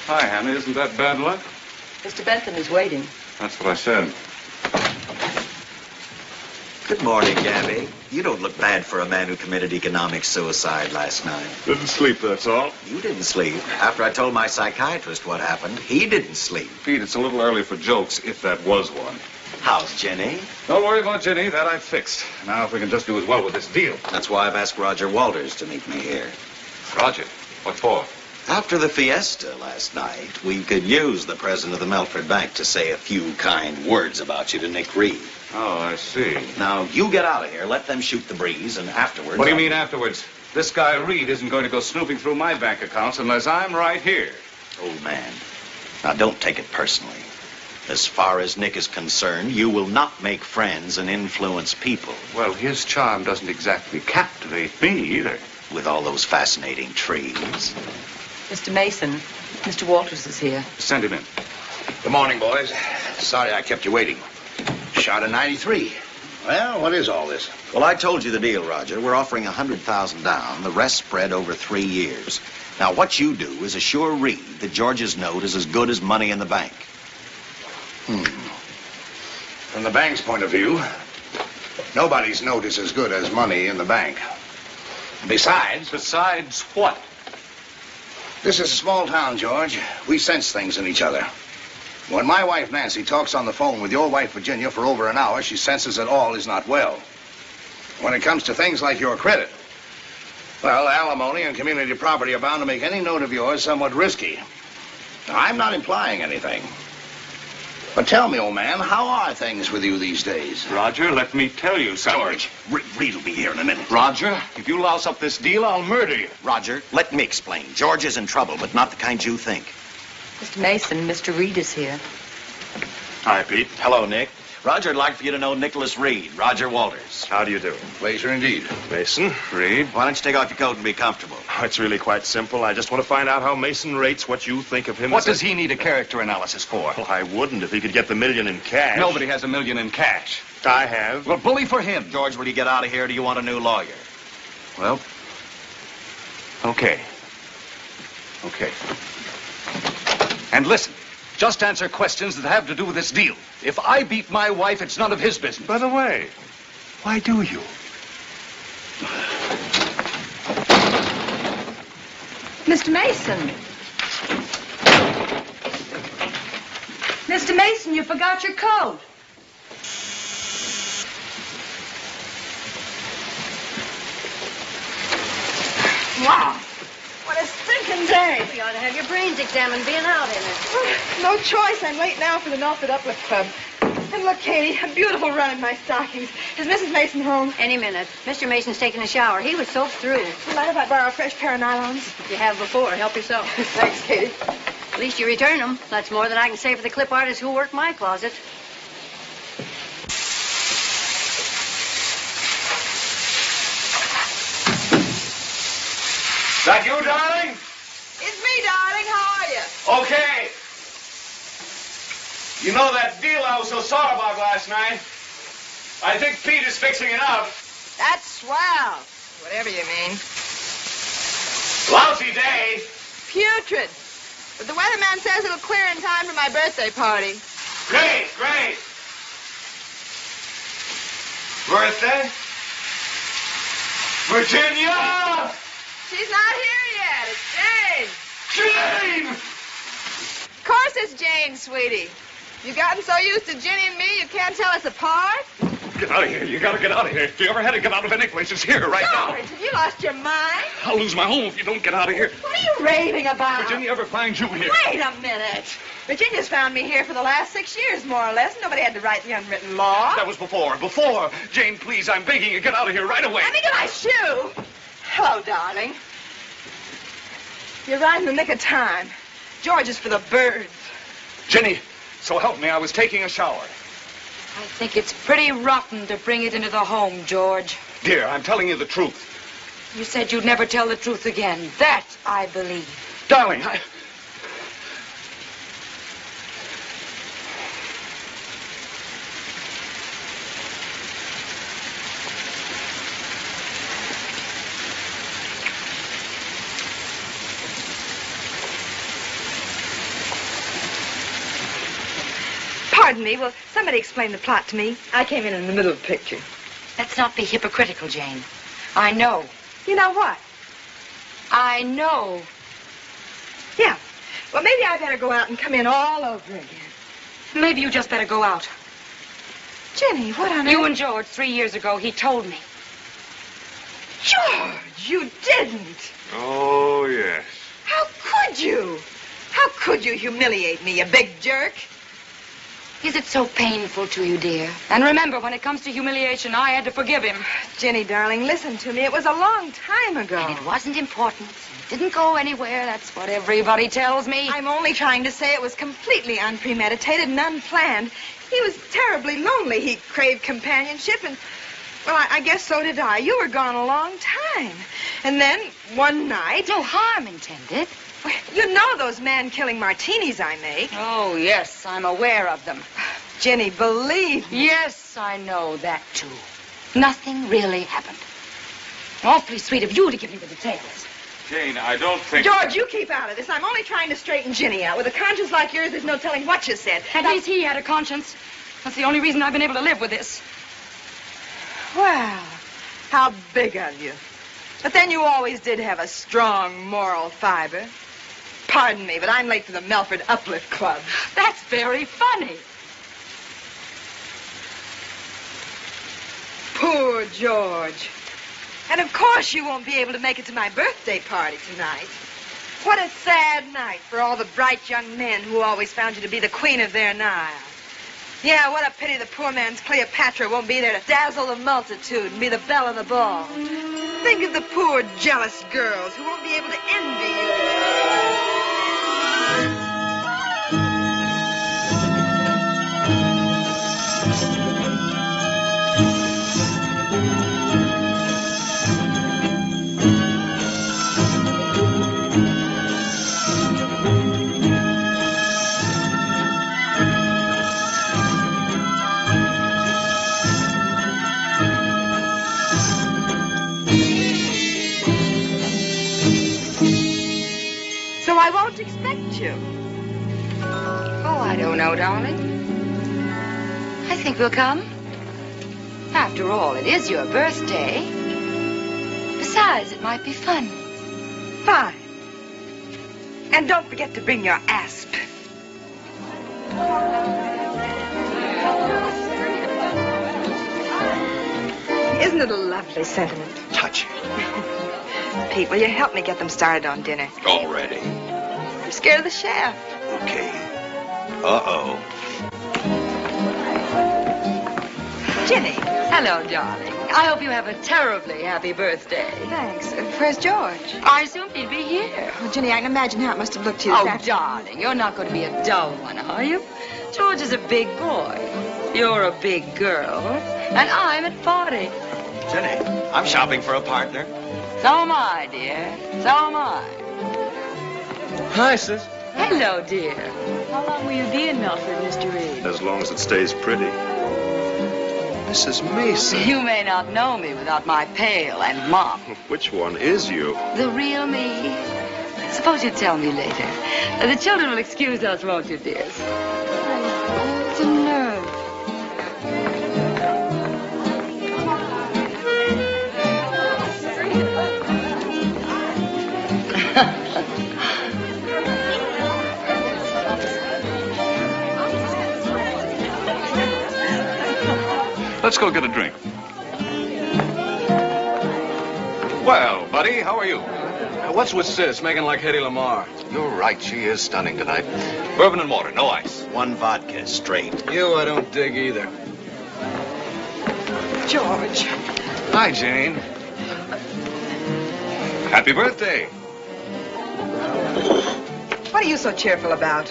Hi, Hannah. Isn't that bad luck? Mr. Bentham is waiting. That's what I said. Good morning, Gabby. You don't look bad for a man who committed economic suicide last night. Didn't sleep, that's all. You didn't sleep. After I told my psychiatrist what happened, he didn't sleep. Pete, it's a little early for jokes, if that was one. How's Jenny? Don't worry about Jenny. That I've fixed. Now, if we can just do as well with this deal. That's why I've asked Roger Walters to meet me here. Roger? What for? After the fiesta last night, we could use the president of the Melford Bank to say a few kind words about you to Nick Reed. Oh, I see. Now, you get out of here, let them shoot the breeze, and afterwards... What do you mean afterwards? This guy Reed isn't going to go snooping through my bank accounts unless I'm right here. Old man, now don't take it personally. As far as Nick is concerned, you will not make friends and influence people. Well, his charm doesn't exactly captivate me either. With all those fascinating trees. Mr. Mason, Mr. Walters is here. Send him in. Good morning, boys. Sorry I kept you waiting. Shot a 93. Well, what is all this? Well, I told you the deal, Roger. We're offering $100,000 down, the rest spread over 3 years. Now, what you do is assure Reed that George's note is as good as money in the bank. From the bank's point of view, nobody's note is as good as money in the bank. Besides... Besides what? This is a small town, George. We sense things in each other. When my wife, Nancy, talks on the phone with your wife, Virginia, for over an hour, she senses that all is not well. When it comes to things like your credit, well, alimony and community property are bound to make any note of yours somewhat risky. Now, I'm not implying anything. But tell me, old man, how are things with you these days? Roger, let me tell you something. George, Reed will be here in a minute. Roger, if you louse up this deal, I'll murder you. Roger, let me explain. George is in trouble, but not the kind you think. Mr. Mason, Mr. Reed is here. Hi, Pete. Hello, Nick. Roger, I'd like for you to know Nicholas Reed, Roger Walters. How do you do? Pleasure indeed. Mason, Reed. Why don't you take off your coat and be comfortable? Oh, it's really quite simple. I just want to find out how Mason rates what you think of him. What does he need a character analysis for? Well, I wouldn't if he could get the $1 million in cash. Nobody has $1 million in cash. I have. Well, bully for him. George, will you get out of here, or do you want a new lawyer? Well, okay. Okay. And listen, just answer questions that have to do with this deal. If I beat my wife, it's none of his business. By the way, why do you? Mr. Mason. Mr. Mason, you forgot your coat. Wow. What a stinking day. You ought to have your brains examined being out in it. No choice. I'm late now for the Milford Uplift Club. And look, Katie, a beautiful run in my stockings. Is Mrs. Mason home? Any minute. Mr. Mason's taking a shower. He was soaked through. Mind if I borrow a fresh pair of nylons? You have before. Help yourself. Thanks, Katie. At least you return them. That's more than I can say for the clip artists who work my closet. That you, darling? It's me, darling. How are you? Okay. You know that deal I was so sore about last night? I think Pete is fixing it up. That's swell. Whatever you mean. Lousy day. Putrid. But the weatherman says it'll clear in time for my birthday party. Great, great. Birthday? Virginia! She's not here yet. It's Jane. Jane! Of course it's Jane, sweetie. You gotten so used to Ginny and me you can't tell us apart? Get out of here. You gotta get out of here. If you ever had to get out of any place, it's here right now. George, have you lost your mind? I'll lose my home if you don't get out of here. What are you raving about? Virginia ever find you here? Wait a minute. Virginia's found me here for the last 6 years, more or less. Nobody had to write the unwritten law. That was before. Before. Jane, please, I'm begging you, get out of here right away. Let me get my shoe. Hello, darling. You're right in the nick of time. George is for the birds. Jenny, so help me, I was taking a shower. I think it's pretty rotten to bring it into the home, George. Dear, I'm telling you the truth. You said you'd never tell the truth again. That I believe. Darling, Pardon me, will somebody explain the plot to me? I came in the middle of the picture. Let's not be hypocritical, Jane. I know. You know what? I know. Yeah. Well, maybe I better go out and come in all over again. Maybe you just better go out. Jenny, what on earth? You and George, 3 years ago, he told me. George, you didn't. Oh, yes. How could you? How could you humiliate me, you big jerk? Is it so painful to you, dear? And remember, when it comes to humiliation, I had to forgive him. Jenny, darling, listen to me. It was a long time ago. And it wasn't important. It didn't go anywhere. That's what everybody tells me. I'm only trying to say it was completely unpremeditated and unplanned. He was terribly lonely. He craved companionship, and, well, I guess so did I. You were gone a long time. And then, one night... No harm intended. Well, you know those man-killing martinis I make. Oh, yes, I'm aware of them. Jenny, believe me. Yes, I know that, too. Nothing really happened. Awfully sweet of you to give me the details. Jane, I don't think... George, you keep out of this. I'm only trying to straighten Ginny out. With a conscience like yours, there's no telling what you said. At least he had a conscience. That's the only reason I've been able to live with this. Well, how big of you. But then you always did have a strong moral fiber. Pardon me, but I'm late for the Melford Uplift Club. That's very funny. Poor George. And of course you won't be able to make it to my birthday party tonight. What a sad night for all the bright young men who always found you to be the queen of their Nile. Yeah, what a pity the poor man's Cleopatra won't be there to dazzle the multitude and be the belle of the ball. Think of the poor jealous girls who won't be able to envy you. So I won't expect you. Oh, I don't know, darling. I think we'll come. After all, it is your birthday. Besides, it might be fun. Fine. And don't forget to bring your asp. Isn't it a lovely sentiment? Touch it. Pete, will you help me get them started on dinner? Already. I'm scared of the chef. Okay. Uh-oh. Jenny. Hello, darling. I hope you have a terribly happy birthday. Thanks. Where's George? I assumed he'd be here. Oh, Jenny, I can imagine how it must have looked to you. Oh, darling, you're not going to be a dull one, are you? George is a big boy. You're a big girl. And I'm at 40. Jenny, I'm shopping for a partner. So am I, dear. So am I. Hi, sis. Hello, dear. How long will you be in Melford, Mr. Reed? As long as it stays pretty. Mrs. Mason. You may not know me without my pail and mop. Which one is you? The real me. Suppose you tell me later. The children will excuse us, won't you, dears? Oh, the nerve. Let's go get a drink. Well, buddy, how are you? What's with Sis, making like Hedy Lamarr? You're right, she is stunning tonight. Bourbon and water, no ice. One vodka, straight. You, I don't dig either. George. Hi, Jane. Happy birthday. What are you so cheerful about?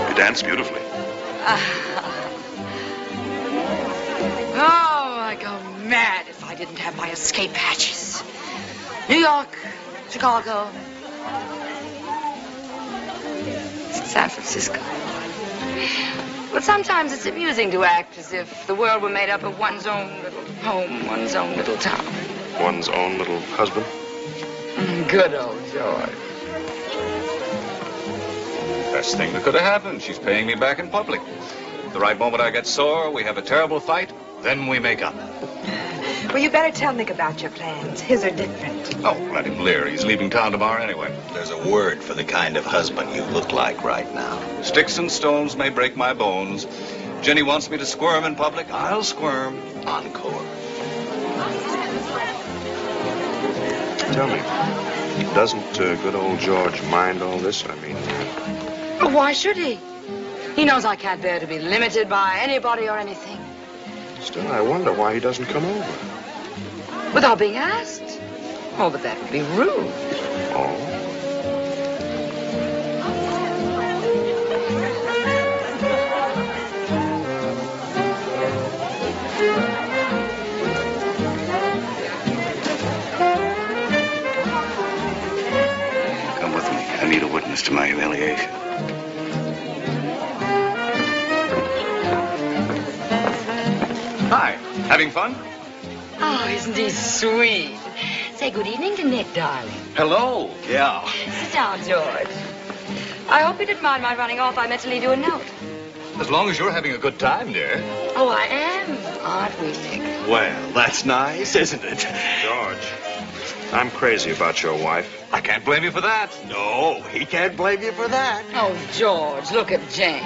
You dance beautifully. Oh, I'd go mad if I didn't have my escape hatches. New York, Chicago, San Francisco. But sometimes it's amusing to act as if the world were made up of one's own little home, one's own little town. One's own little husband. Good old George. Best thing that could have happened. She's paying me back in public. The right moment I get sore, we have a terrible fight, then we make up. Well, you better tell Nick about your plans. His are different. Oh, let him leer. He's leaving town tomorrow anyway. There's a word for the kind of husband you look like right now. Sticks and stones may break my bones. Jenny wants me to squirm in public. I'll squirm. Encore. Tell me, doesn't good old George mind all this? I mean... Well, why should he? He knows I can't bear to be limited by anybody or anything. Still, I wonder why he doesn't come over. Without being asked? Oh, but that would be rude. Oh? Come with me. I need a witness to my humiliation. Hi. Having fun? Oh, isn't he sweet? Say good evening to Nick, darling. Hello. Yeah. Sit down, George. I hope you didn't mind my running off. I meant to leave you a note. As long as you're having a good time, dear. Oh, I am, aren't we, Nick? Well, that's nice, isn't it? George, I'm crazy about your wife. I can't blame you for that. No, he can't blame you for that. Oh, George, look at Jane.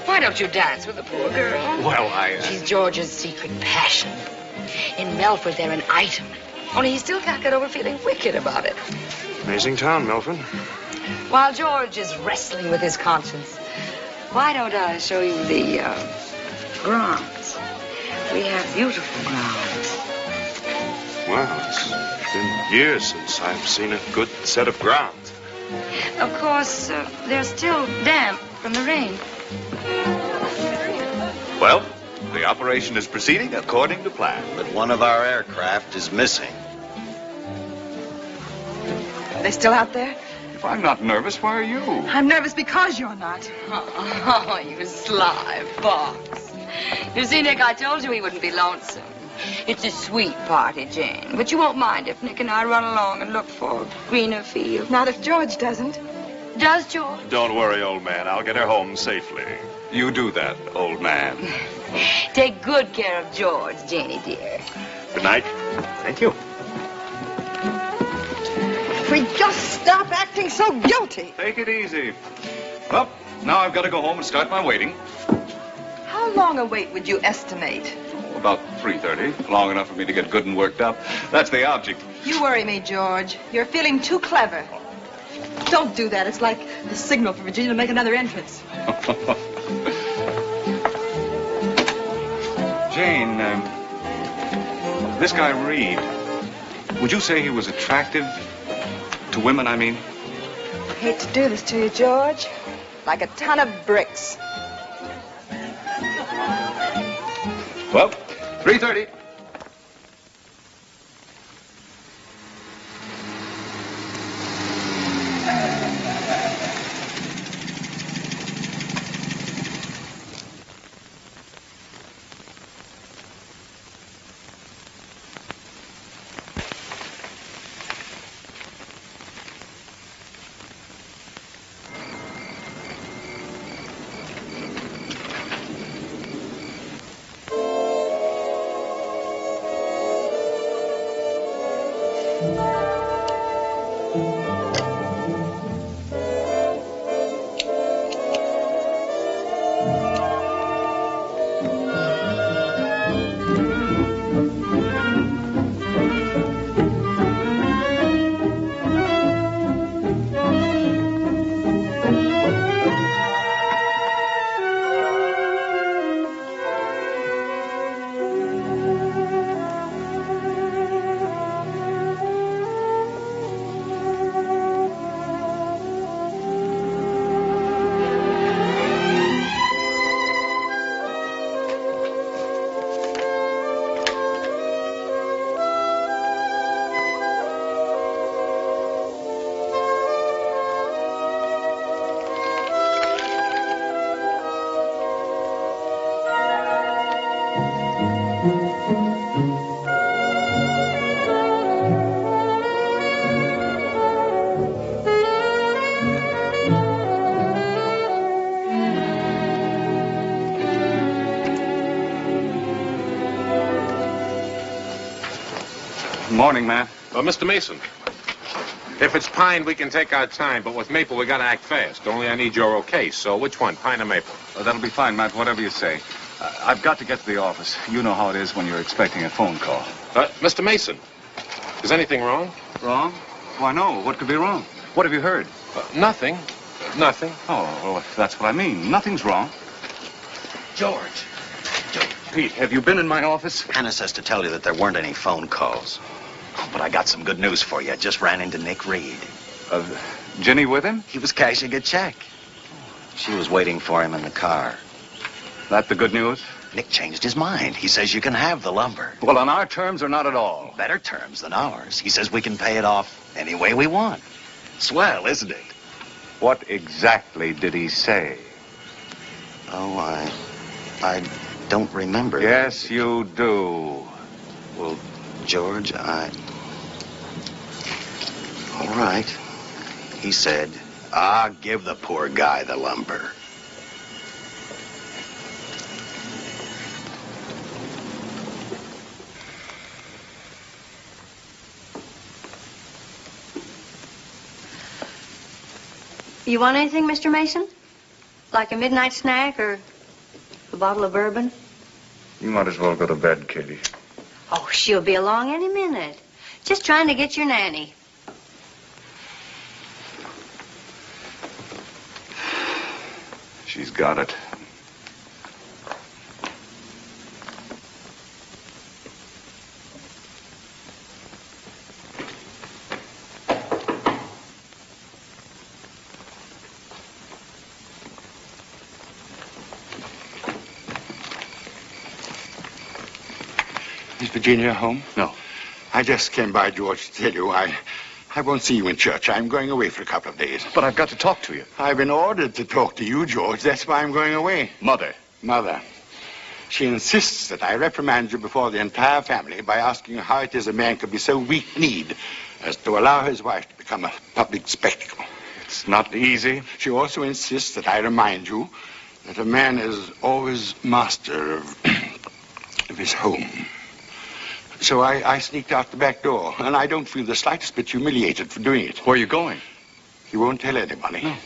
Why don't you dance with the poor girl? Well, She's George's secret passion. In Melford, they're an item. Only he still can't get over feeling wicked about it. Amazing town, Melford. While George is wrestling with his conscience, why don't I show you the grounds? We have beautiful grounds. Wow, it's been years since I've seen a good set of grounds. Of course, they're still damp from the rain. Well, the operation is proceeding according to plan. But one of our aircraft is missing. Are they still out there? If I'm not nervous, why are you? I'm nervous because you're not. Oh, you sly fox. You see, Nick, I told you he wouldn't be lonesome. It's a sweet party, Jane. But you won't mind if Nick and I run along and look for greener fields. Not if George doesn't. Does George? Don't worry, old man. I'll get her home safely. You do that, old man. Take good care of George, Janie dear. Good night. Thank you. If we just stop acting so guilty. Take it easy. Well, now I've got to go home and start my waiting. How long a wait would you estimate? About 3:30. Long enough for me to get good and worked up. That's the object. You worry me, George. You're feeling too clever. Don't do that. It's like the signal for Virginia to make another entrance. Jane, this guy Reed, would you say he was attractive to women, I mean? Hate to do this to you, George. Like a ton of bricks. Well, 3:30. Morning, Matt. Mr. Mason, if it's pine, we can take our time, but with maple, we gotta act fast. Only I need your okay, so which one, pine or maple? That'll be fine, Matt, whatever you say. I've got to get to the office. You know how it is when you're expecting a phone call. Mr. Mason, is anything wrong? Wrong? Why, no. What could be wrong? What have you heard? Nothing. Nothing. Oh, well, that's what I mean. Nothing's wrong. George. Pete, have you been in my office? Hannah says to tell you that there weren't any phone calls. But I got some good news for you. I just ran into Nick Reed. Ginny with him? He was cashing a check. She was waiting for him in the car. That the good news? Nick changed his mind. He says you can have the lumber. Well, on our terms or not at all? Better terms than ours. He says we can pay it off any way we want. Swell, isn't it? What exactly did he say? Oh, I don't remember. Yes, you do. Well, George, all right. He said, give the poor guy the lumber. You want anything, Mr. Mason? Like a midnight snack or a bottle of bourbon? You might as well go to bed, Katie. Oh, she'll be along any minute. Just trying to get your nanny. She's got it. Is Virginia home? No. I just came by, George, to tell you I won't see you in church. I'm going away for a couple of days. But I've got to talk to you. I've been ordered to talk to you, George. That's why I'm going away. Mother. Mother. She insists that I reprimand you before the entire family by asking you how it is a man could be so weak-kneed as to allow his wife to become a public spectacle. It's not easy. She also insists that I remind you that a man is always master of his home. So I sneaked out the back door, and I don't feel the slightest bit humiliated for doing it. Where are you going? You won't tell anybody. No.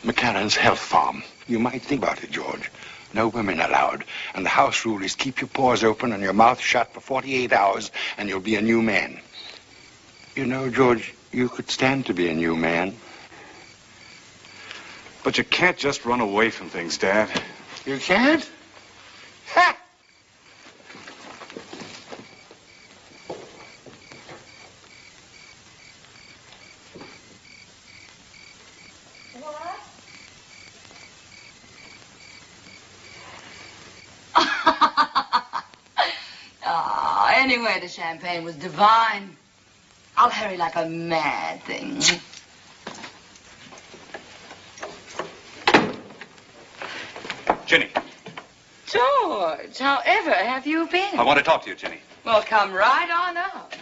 McCarran's health farm. You might think about it, George. No women allowed. And the house rule is keep your paws open and your mouth shut for 48 hours, and you'll be a new man. You know, George, you could stand to be a new man. But you can't just run away from things, Dad. You can't? Ha! Anyway, the champagne was divine. I'll hurry like a mad thing. Ginny. George, however have you been? I want to talk to you, Ginny. Well, come right on up.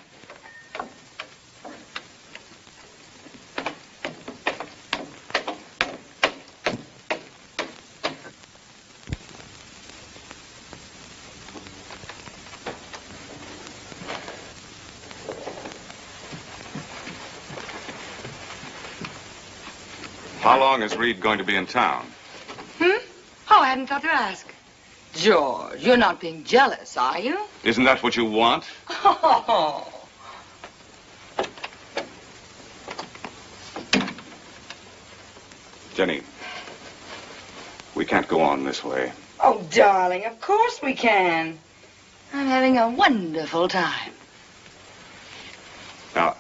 How long is Reed going to be in town? Oh, I hadn't thought to ask. George, you're not being jealous, are you? Isn't that what you want? Oh. Jenny, we can't go on this way. Oh, darling, of course we can. I'm having a wonderful time. Now,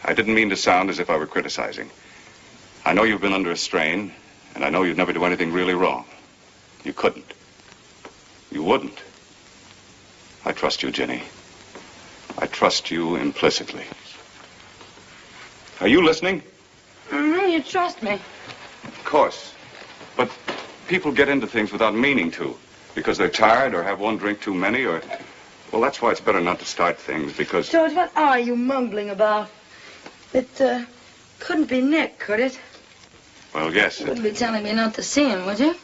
I didn't mean to sound as if I were criticizing. I know you've been under a strain, and I know you'd never do anything really wrong. You couldn't. You wouldn't. I trust you, Ginny. I trust you implicitly. Are you listening? Mm-hmm, you trust me. Of course. But people get into things without meaning to, because they're tired or have one drink too many or... Well, that's why it's better not to start things, because... George, what are you mumbling about? It, couldn't be Nick, could it? Well, yes. You wouldn't be telling me not to see him, would you?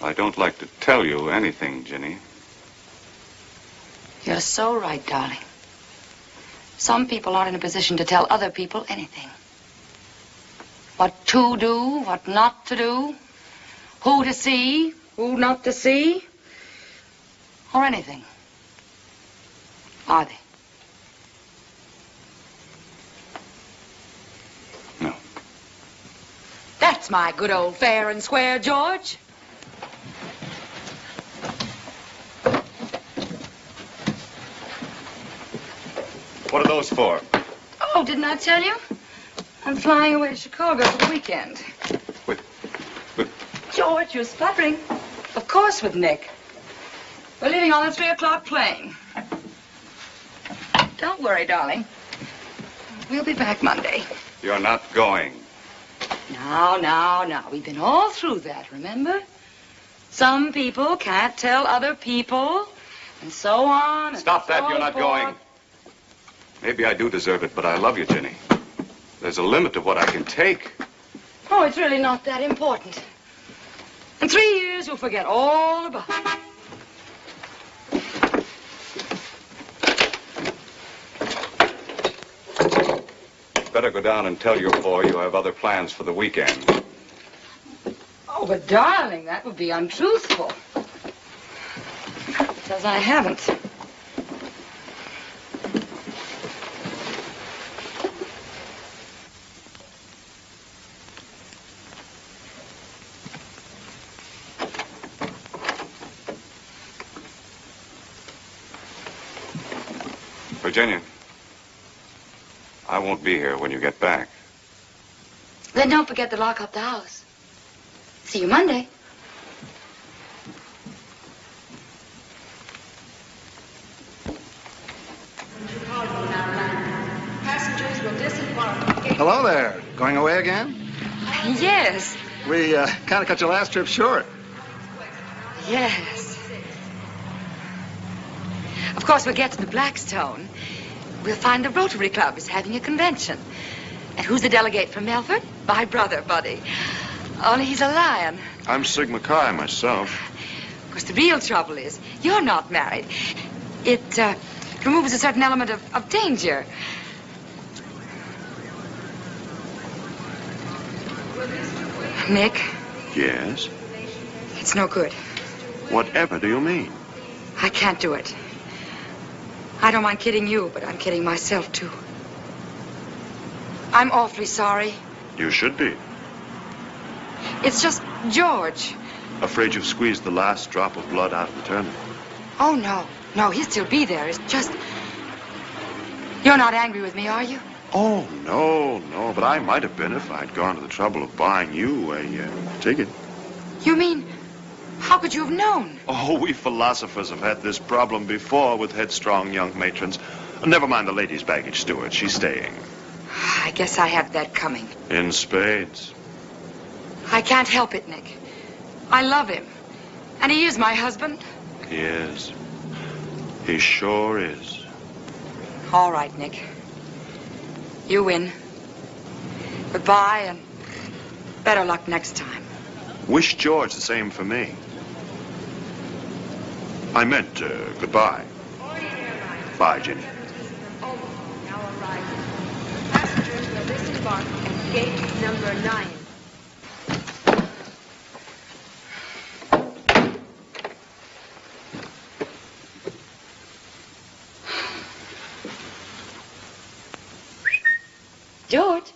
I don't like to tell you anything, Ginny. You're so right, darling. Some people aren't in a position to tell other people anything. What to do, what not to do, who to see, who not to see, or anything. Are they? No. That's my good old fair and square, George. What are those for? Oh, didn't I tell you? I'm flying away to Chicago for the weekend. With George, you're spluttering. Of course, with Nick. We're leaving on the 3 o'clock plane. Don't worry, darling. We'll be back Monday. You're not going. Now. We've been all through that, remember? Some people can't tell other people, and so on. And Stop that, so you're not forth. going. Maybe I do deserve it, but I love you, Jenny. There's a limit to what I can take. Oh, it's really not that important. In 3 years, you'll forget all about it. Better go down and tell your boy you have other plans for the weekend. Oh, but darling, that would be untruthful. Because I haven't. Virginia, I won't be here when you get back. Then don't forget to lock up the house. See you Monday. Passengers will disembark. Hello there. Going away again? Yes. We kind of cut your last trip short. Yes. Of course, we'll get to the Blackstone. We'll find the Rotary Club is having a convention. And who's the delegate from Melford? My brother, Buddy. Only he's a lion. I'm Sigma Chi myself. Of course, the real trouble is you're not married. It removes a certain element of danger. Nick, Yes? it's no good. Whatever do you mean? I can't do it. I don't mind kidding you, but I'm kidding myself, too. I'm awfully sorry. You should be. It's just George. Afraid you've squeezed the last drop of blood out of the turnip. Oh, no. No, he'll still be there. It's just... You're not angry with me, are you? Oh, no. But I might have been if I'd gone to the trouble of buying you a ticket. You mean... How could you have known? Oh, we philosophers have had this problem before with headstrong young matrons. Never mind the lady's baggage steward. She's staying. I guess I had that coming. In spades. I can't help it, Nick. I love him. And he is my husband. He is. He sure is. All right, Nick. You win. Goodbye, and better luck next time. Wish George the same for me. I meant goodbye. Bye, Jenny. Passengers will disembark at gate number 9. George?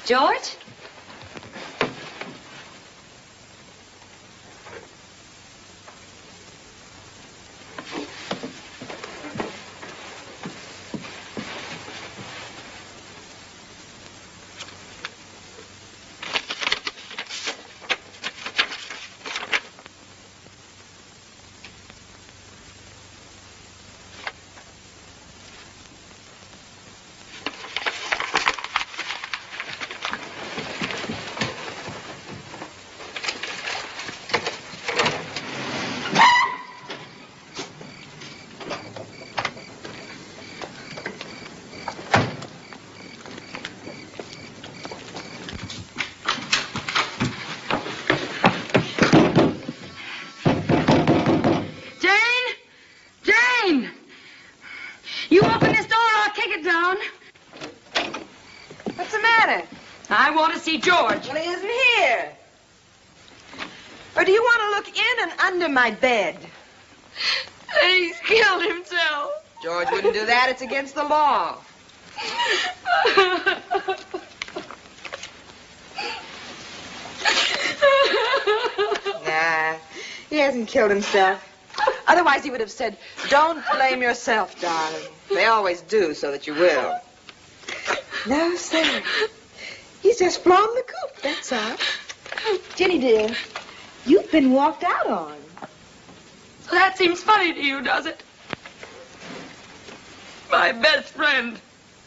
George? matter? I want to see George. Well, he isn't here. Or do you want to look in and under my bed? He's killed himself. George wouldn't do that. It's against the law. Nah, he hasn't killed himself. Otherwise, he would have said, "Don't blame yourself, darling." They always do, so that you will. No, sir. He's just flown the coop, that's all. Jenny, dear, you've been walked out on. So that seems funny to you, does it? My best friend,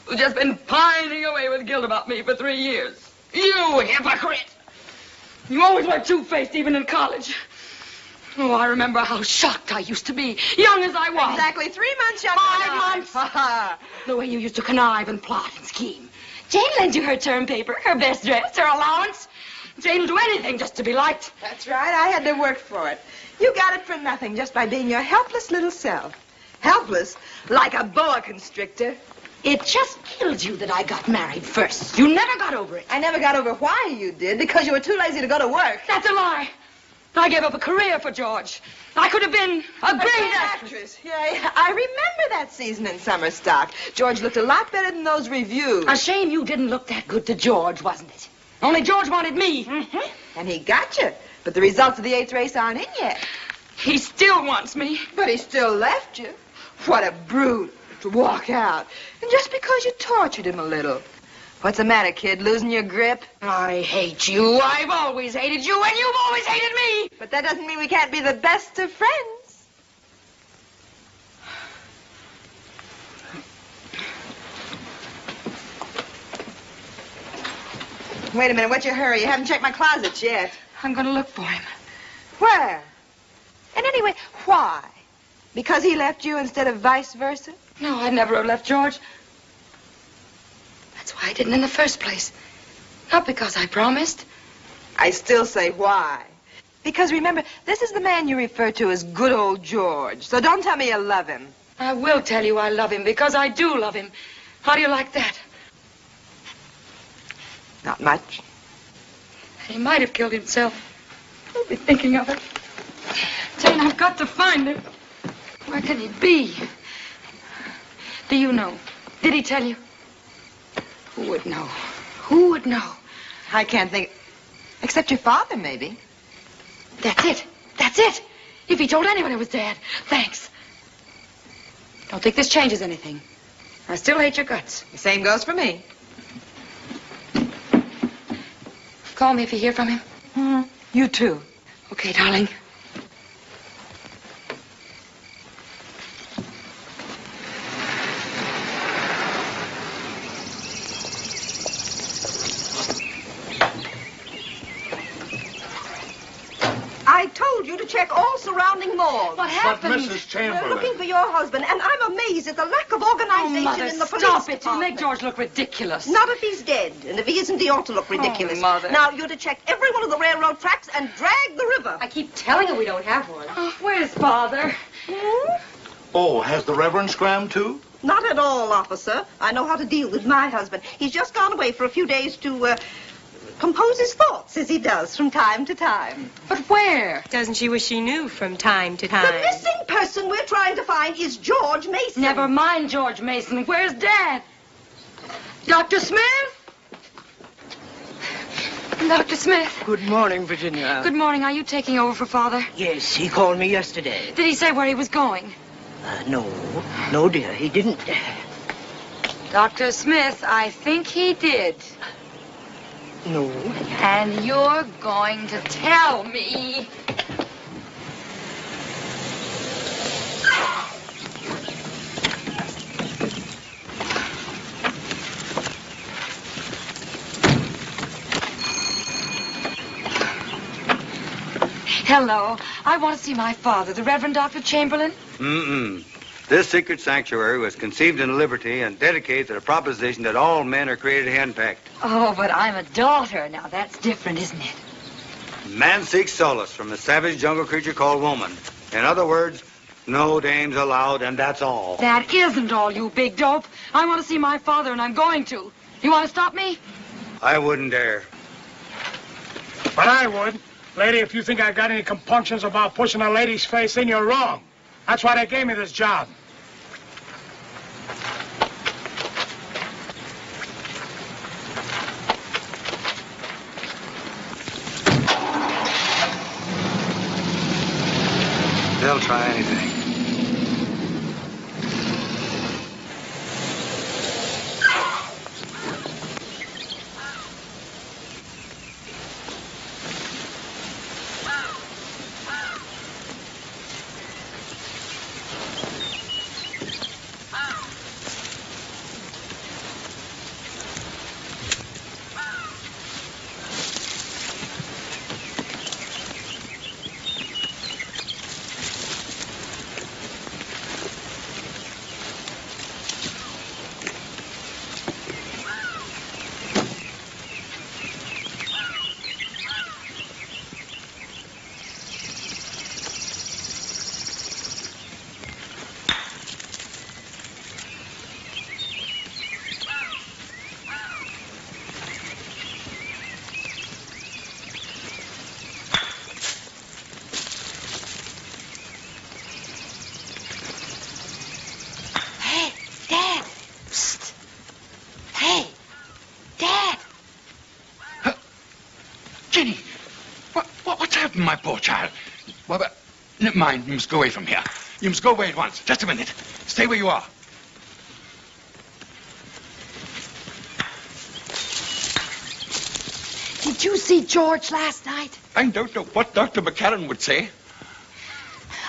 who's just been pining away with guilt about me for 3 years. You hypocrite! You always were two-faced, even in college. Oh, I remember how shocked I used to be, young as I was. Exactly 3 months younger. 5 months. The way you used to connive and plot and scheme. Jane lent you her term paper, her best dress, her allowance. Jane will do anything just to be liked. That's right. I had to work for it. You got it for nothing just by being your helpless little self. Helpless? Like a boa constrictor. It just killed you that I got married first. You never got over it. I never got over why you did, because you were too lazy to go to work. That's a lie. I gave up a career for George. I could have been a great actress. Yeah, I remember that season in summer stock. George looked a lot better than those reviews. A shame you didn't look that good to George, wasn't it? Only George wanted me. Mm-hmm. And he got you. But the results of the 8th race aren't in yet. He still wants me. But he still left you. What a brute to walk out. And just because you tortured him a little. What's the matter, kid? Losing your grip? I hate you. I've always hated you, and you've always hated me. But that doesn't mean we can't be the best of friends. Wait a minute. What's your hurry? You haven't checked my closets yet. I'm going to look for him. Where? And anyway, why? Because he left you instead of vice versa? No, I'd never have left George. That's why I didn't in the first place. Not because I promised. I still say why. Because remember, this is the man you refer to as good old George. So don't tell me you love him. I will tell you I love him because I do love him. How do you like that? Not much. He might have killed himself. I'll be thinking of it. Jane, I've got to find him. Where can he be? Do you know? Did he tell you? Who would know? Who would know? I can't think. Except your father, maybe. That's it. That's it. If he told anyone it was Dad. Thanks. Don't think this changes anything. I still hate your guts. The same goes for me. Call me if you hear from him. Mm-hmm. You too. Okay, darling. I told you to check all surrounding malls. What happened? But Mrs. Chamberlain. We're looking for your husband, and I'm amazed at the lack of organization Mother, in the police stop it. You department. make George look ridiculous. Not if he's dead, and if he isn't, he ought to look ridiculous. Oh, Mother. Now, you're to check every one of the railroad tracks and drag the river. I keep telling her we don't have one. Oh, where's Father? Oh, has the Reverend scrammed too? Not at all, officer. I know how to deal with my husband. He's just gone away for a few days to, compose his thoughts, as he does from time to time. But where? Doesn't she wish she knew from time to The time? missing person we're trying to find is George Mason. Never mind George Mason. Where's Dad? Dr. Smith? Dr. Smith. Good morning, Virginia. Good morning. Are you taking over for Father? Yes, he called me yesterday. Did he say where he was going? No, dear, he didn't. Dr. Smith, I think he did. No. And you're going to tell me. Hello. I want to see my father, the Reverend Dr. Chamberlain. This secret sanctuary was conceived in liberty and dedicated to the proposition that all men are created henpecked. Oh, but I'm a daughter. Now, that's different, isn't it? Man seeks solace from a savage jungle creature called woman. In other words, no dames allowed, and that's all. That isn't all, you big dope. I want to see my father, and I'm going to. You want to stop me? I wouldn't dare. But I would. Lady, if you think I got any compunctions about pushing a lady's face in, you're wrong. That's why they gave me this job. They'll try anything. My poor child. Well, never mind. You must go away from here. You must go away at once. Just a minute. Stay where you are. Did you see George last night? I don't know what Dr. McCarran would say.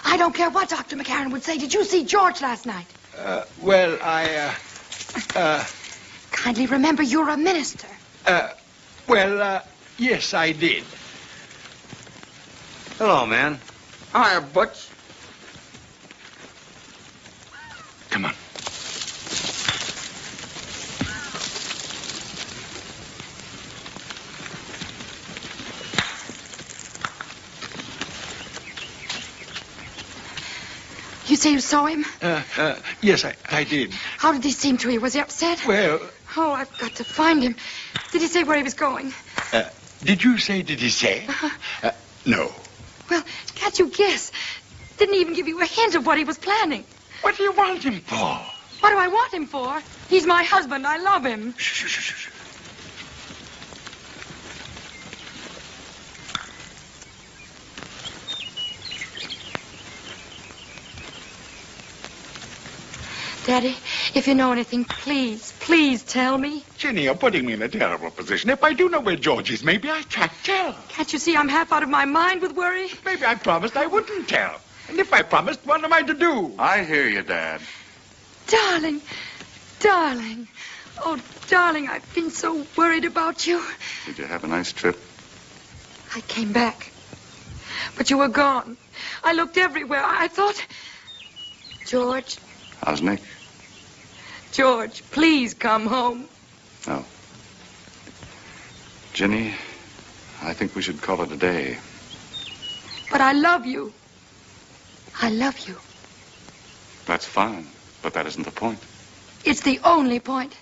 I don't care what Dr. McCarran would say. Did you see George last night? Well, Kindly remember you're a minister. Yes, I did. Hello, man. Hiya, Butch. Come on. You say you saw him? Yes, I did. How did he seem to you? Was he upset? Well... Oh, I've got to find him. Did he say where he was going? Did you say, did he say? No. Well, can't you guess? Didn't even give you a hint of what he was planning. What do you want him for? What do I want him for? He's my husband. I love him. Shh. Daddy, if you know anything, please tell me. Jenny, you're putting me in a terrible position. If I do know where George is, maybe I can't tell. Can't you see I'm half out of my mind with worry? Maybe I promised I wouldn't tell. And if I promised, what am I to do? I hear you, Dad. Darling. Oh, darling, I've been so worried about you. Did you have a nice trip? I came back, but you were gone. I looked everywhere. I thought... George. How's Nick? George, please come home. No. Jenny, I think we should call it a day. But I love you. I love you. That's fine, but that isn't the point. It's the only point.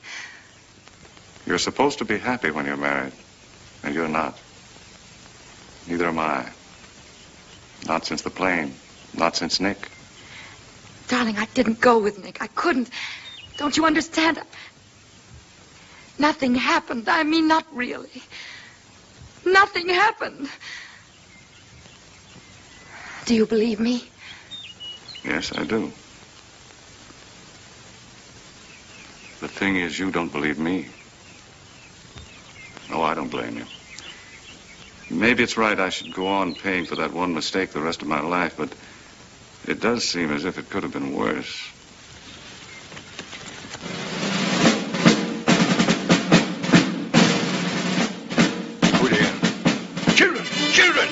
You're supposed to be happy when you're married, and you're not. Neither am I. Not since the plane. Not since Nick. Darling, I didn't go with Nick. I couldn't. Don't you understand? Nothing happened. I mean, not really. Nothing happened. Do you believe me? Yes, I do. The thing is, you don't believe me. Oh, I don't blame you. Maybe it's right I should go on paying for that one mistake the rest of my life, but it does seem as if it could have been worse. Oh, dear. Children!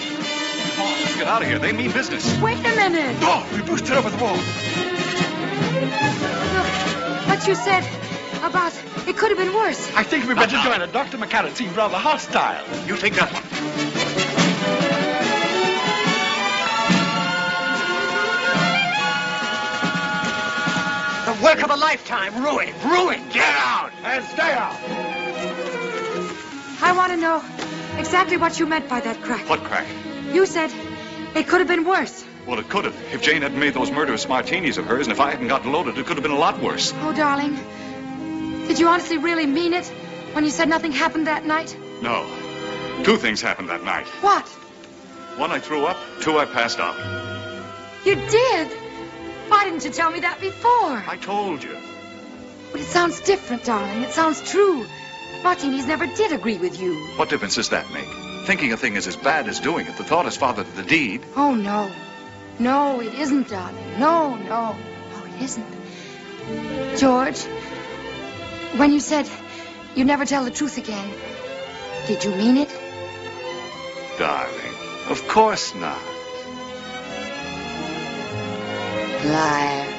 Come on, let's get out of here. They mean business. Wait a minute. Oh, we boosted over the wall. Look, what you said about it could have been worse. I think we better join it. Dr. McCarran seemed rather hostile. You take that one. The work of a lifetime ruined. Get out! And stay out! I want to know exactly what you meant by that crack. What crack? You said it could have been worse. Well, it could have. If Jane hadn't made those murderous martinis of hers, and if I hadn't gotten loaded, it could have been a lot worse. Oh, darling. Did you honestly really mean it when you said nothing happened that night? No. 2 things happened that night. What? 1, I threw up. 2, I passed out. You did? Why didn't you tell me that before? I told you. But it sounds different, darling. It sounds true. Martinis never did agree with you. What difference does that make? Thinking a thing is as bad as doing it. The thought is father to the deed. Oh, no. No, it isn't, darling. No, no. No, it isn't. George, when you said you'd never tell the truth again, did you mean it? Darling, of course not. Liar.